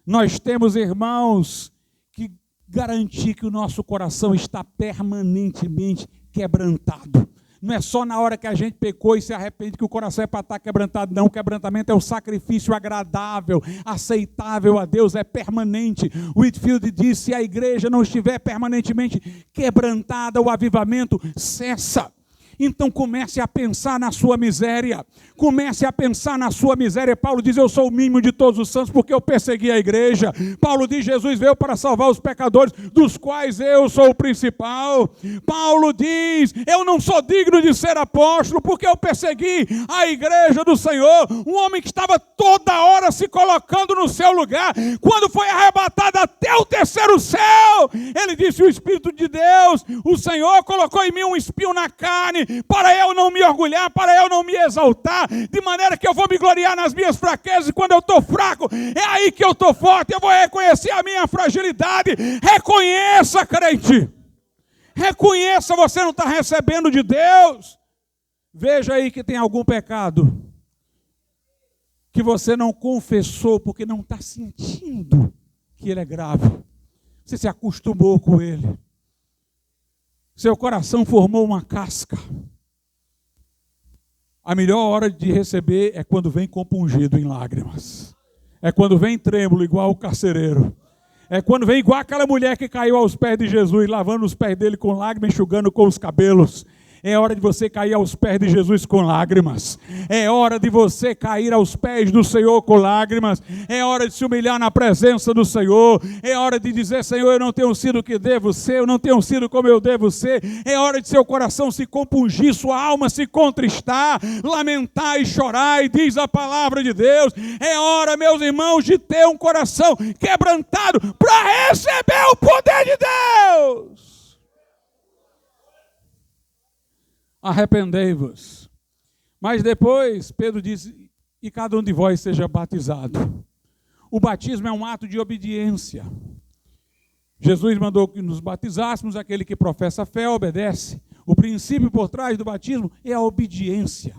Nós temos, irmãos, que garantir que o nosso coração está permanentemente quebrantado. Não é só na hora que a gente pecou e se arrepende que o coração é para estar quebrantado. Não, o quebrantamento é o sacrifício agradável, aceitável a Deus, é permanente. Whitefield disse: se a igreja não estiver permanentemente quebrantada, o avivamento cessa. Então comece a pensar na sua miséria. Comece a pensar na sua miséria. Paulo diz: eu sou o mínimo de todos os santos porque eu persegui a igreja. Paulo diz: Jesus veio para salvar os pecadores, dos quais eu sou o principal. Paulo diz: eu não sou digno de ser apóstolo porque eu persegui a igreja do Senhor. Um homem que estava toda hora se colocando no seu lugar. Quando foi arrebatado até o terceiro céu, ele disse: o Espírito de Deus, o Senhor colocou em mim um espinho na carne, para eu não me orgulhar, para eu não me exaltar, de maneira que eu vou me gloriar nas minhas fraquezas, e quando eu estou fraco, é aí que eu estou forte. Eu vou reconhecer a minha fragilidade. Reconheça, crente, reconheça, você não está recebendo de Deus. Veja aí que tem algum pecado que você não confessou, porque não está sentindo que ele é grave. Você se acostumou com ele. Seu coração formou uma casca. A melhor hora de receber é quando vem compungido em lágrimas. É quando vem trêmulo, igual o carcereiro. É quando vem igual aquela mulher que caiu aos pés de Jesus, lavando os pés dele com lágrimas, enxugando com os cabelos. É hora de você cair aos pés de Jesus com lágrimas. É hora de você cair aos pés do Senhor com lágrimas. É hora de se humilhar na presença do Senhor. É hora de dizer: Senhor, eu não tenho sido o que devo ser, eu não tenho sido como eu devo ser. É hora de seu coração se compungir, sua alma se contristar, lamentar e chorar, e diz a palavra de Deus. É hora, meus irmãos, de ter um coração quebrantado para receber o poder de Deus. Arrependei-vos. Mas depois, Pedro diz: e cada um de vós seja batizado. O batismo é um ato de obediência. Jesus mandou que nos batizássemos, aquele que professa a fé obedece. O princípio por trás do batismo é a obediência.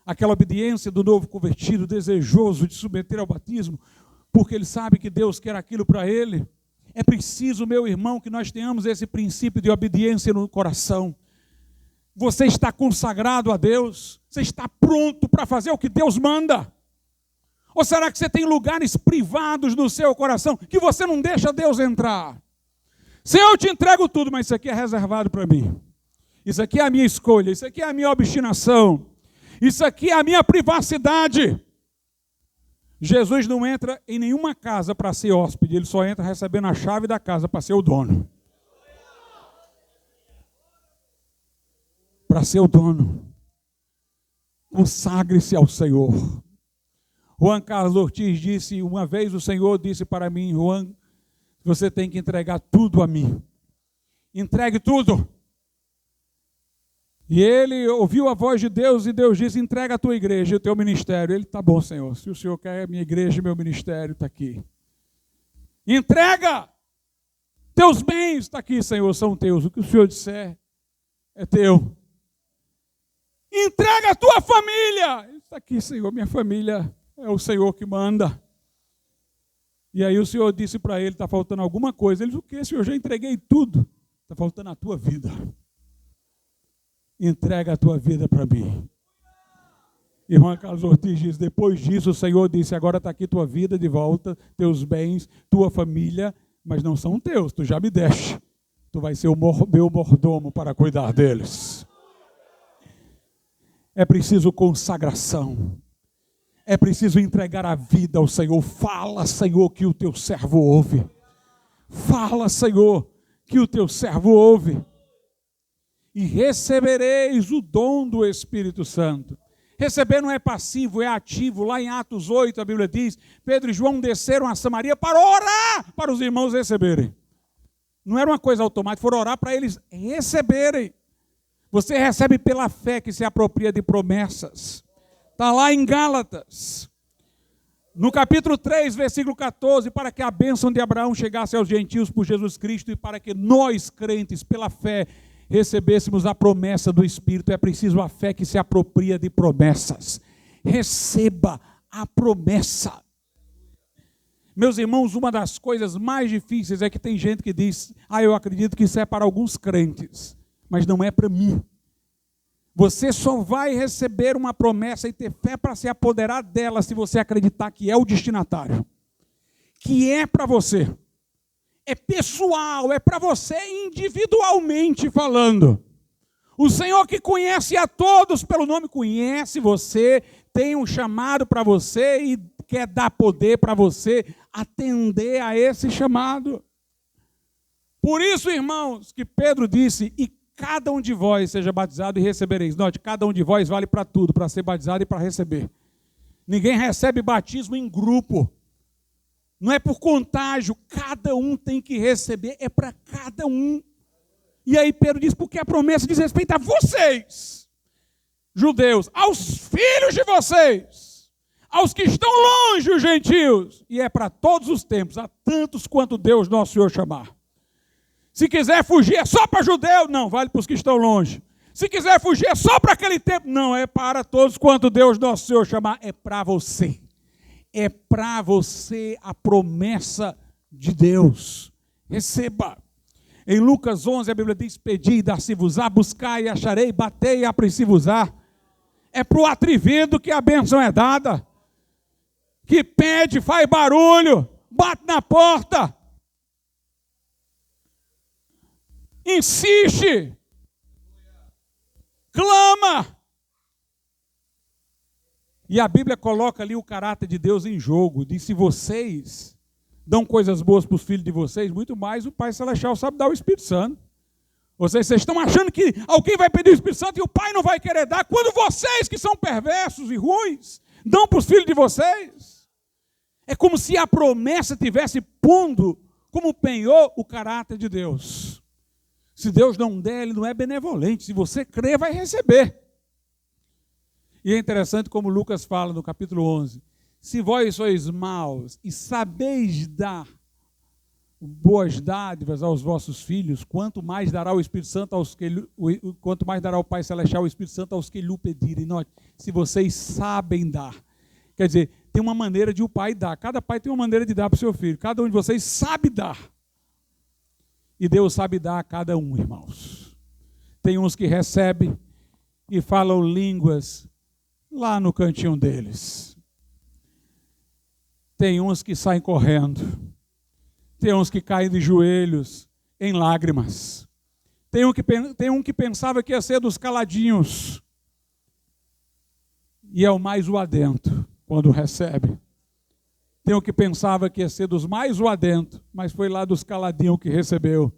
Aquela obediência do novo convertido, desejoso de submeter ao batismo, porque ele sabe que Deus quer aquilo para ele. É preciso, meu irmão, que nós tenhamos esse princípio de obediência no coração. Você está consagrado a Deus? Você está pronto para fazer o que Deus manda? Ou será que você tem lugares privados no seu coração que você não deixa Deus entrar? Senhor, eu te entrego tudo, mas isso aqui é reservado para mim. Isso aqui é a minha escolha, isso aqui é a minha obstinação. Isso aqui é a minha privacidade. Jesus não entra em nenhuma casa para ser hóspede, ele só entra recebendo a chave da casa para ser o dono. para ser o dono. Consagre-se ao Senhor. Juan Carlos Ortiz disse, uma vez o Senhor disse para mim, Juan, você tem que entregar tudo a mim. Entregue tudo. E ele ouviu a voz de Deus e Deus disse, entrega a tua igreja e o teu ministério. Ele, tá bom, Senhor, se o Senhor quer a minha igreja e meu ministério, está aqui. Entrega! Teus bens, está aqui, Senhor, são teus. O que o Senhor disser é teu. Entrega a tua família. Está aqui, Senhor, minha família é o Senhor que manda. E aí o Senhor disse para ele, está faltando alguma coisa. Ele disse, o que, Senhor? Eu já entreguei tudo. Está faltando a tua vida. Entrega a tua vida para mim. E Juan Carlos Ortiz diz, depois disso o Senhor disse, agora está aqui tua vida de volta, teus bens, tua família, mas não são teus, tu já me deste. Tu vai ser o meu mordomo para cuidar deles. É preciso consagração. É preciso entregar a vida ao Senhor. Fala, Senhor, que o teu servo ouve. Fala, Senhor, que o teu servo ouve. E recebereis o dom do Espírito Santo. Receber não é passivo, é ativo. Lá em Atos 8, a Bíblia diz, Pedro e João desceram a Samaria para orar para os irmãos receberem. Não era uma coisa automática, foram orar para eles receberem. Você recebe pela fé que se apropria de promessas. Está lá em Gálatas. No capítulo 3, versículo 14, para que a bênção de Abraão chegasse aos gentios por Jesus Cristo e para que nós, crentes, pela fé, recebêssemos a promessa do Espírito, é preciso a fé que se apropria de promessas. Receba a promessa. Meus irmãos, uma das coisas mais difíceis é que tem gente que diz, eu acredito que isso é para alguns crentes, mas não é para mim. Você só vai receber uma promessa e ter fé para se apoderar dela se você acreditar que é o destinatário, que é para você. É pessoal, é para você individualmente falando. O Senhor que conhece a todos pelo nome, conhece você, tem um chamado para você e quer dar poder para você atender a esse chamado. Por isso, irmãos, que Pedro disse, e cada um de vós seja batizado e recebereis. Note, cada um de vós vale para tudo, para ser batizado e para receber. Ninguém recebe batismo em grupo. Não é por contágio, cada um tem que receber, é para cada um. E aí Pedro diz, porque a promessa diz respeito a vocês, judeus, aos filhos de vocês, aos que estão longe, os gentios, e é para todos os tempos, a tantos quanto Deus nosso Senhor chamar. Se quiser fugir é só para judeu, não, vale para os que estão longe. Se quiser fugir é só para aquele tempo, não, é para todos quanto Deus nosso Senhor chamar, é para você. É para você a promessa de Deus. Receba. Em Lucas 11, a Bíblia diz, pedi e dar-se-vos-á, buscai e acharei, batei e abri-se-vos-á. É para o atrevido que a bênção é dada. Que pede, faz barulho, bate na porta. Insiste. Clama. E a Bíblia coloca ali o caráter de Deus em jogo. Diz, se vocês dão coisas boas para os filhos de vocês, muito mais o Pai Celestial sabe dar o Espírito Santo. Vocês estão achando que alguém vai pedir o Espírito Santo e o Pai não vai querer dar, quando vocês que são perversos e ruins, dão para os filhos de vocês. É como se a promessa tivesse pondo como penhor o caráter de Deus. Se Deus não der, Ele não é benevolente. Se você crer, vai receber. E é interessante como Lucas fala no capítulo 11. Se vós sois maus e sabeis dar boas dádivas aos vossos filhos, quanto mais dará o Espírito Santo quanto mais dará o Pai Celestial o Espírito Santo aos que lhe pedirem. Note, se vocês sabem dar. Quer dizer, tem uma maneira de o pai dar. Cada pai tem uma maneira de dar para o seu filho. Cada um de vocês sabe dar. E Deus sabe dar a cada um, irmãos. Tem uns que recebem e falam línguas lá no cantinho deles. Tem uns que saem correndo. Tem uns que caem de joelhos em lágrimas. Tem um que pensava que ia ser dos caladinhos. E é o mais zoadento quando recebe. Tem um que pensava que ia ser dos mais zoadentos, mas foi lá dos caladinhos que recebeu.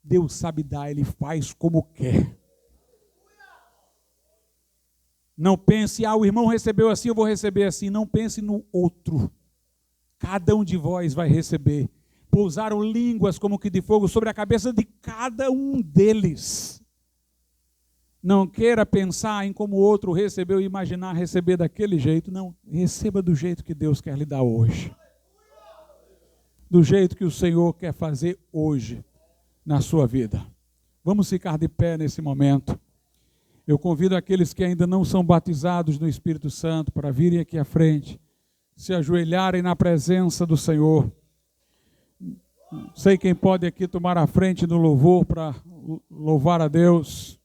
Deus sabe dar, Ele faz como quer. Não pense, o irmão recebeu assim, eu vou receber assim. Não pense no outro. Cada um de vós vai receber. Pousaram línguas como que de fogo sobre a cabeça de cada um deles. Não queira pensar em como o outro recebeu e imaginar receber daquele jeito. Não, receba do jeito que Deus quer lhe dar hoje. Do jeito que o Senhor quer fazer hoje na sua vida. Vamos ficar de pé nesse momento. Eu convido aqueles que ainda não são batizados no Espírito Santo para virem aqui à frente, se ajoelharem na presença do Senhor. Sei quem pode aqui tomar a frente no louvor para louvar a Deus.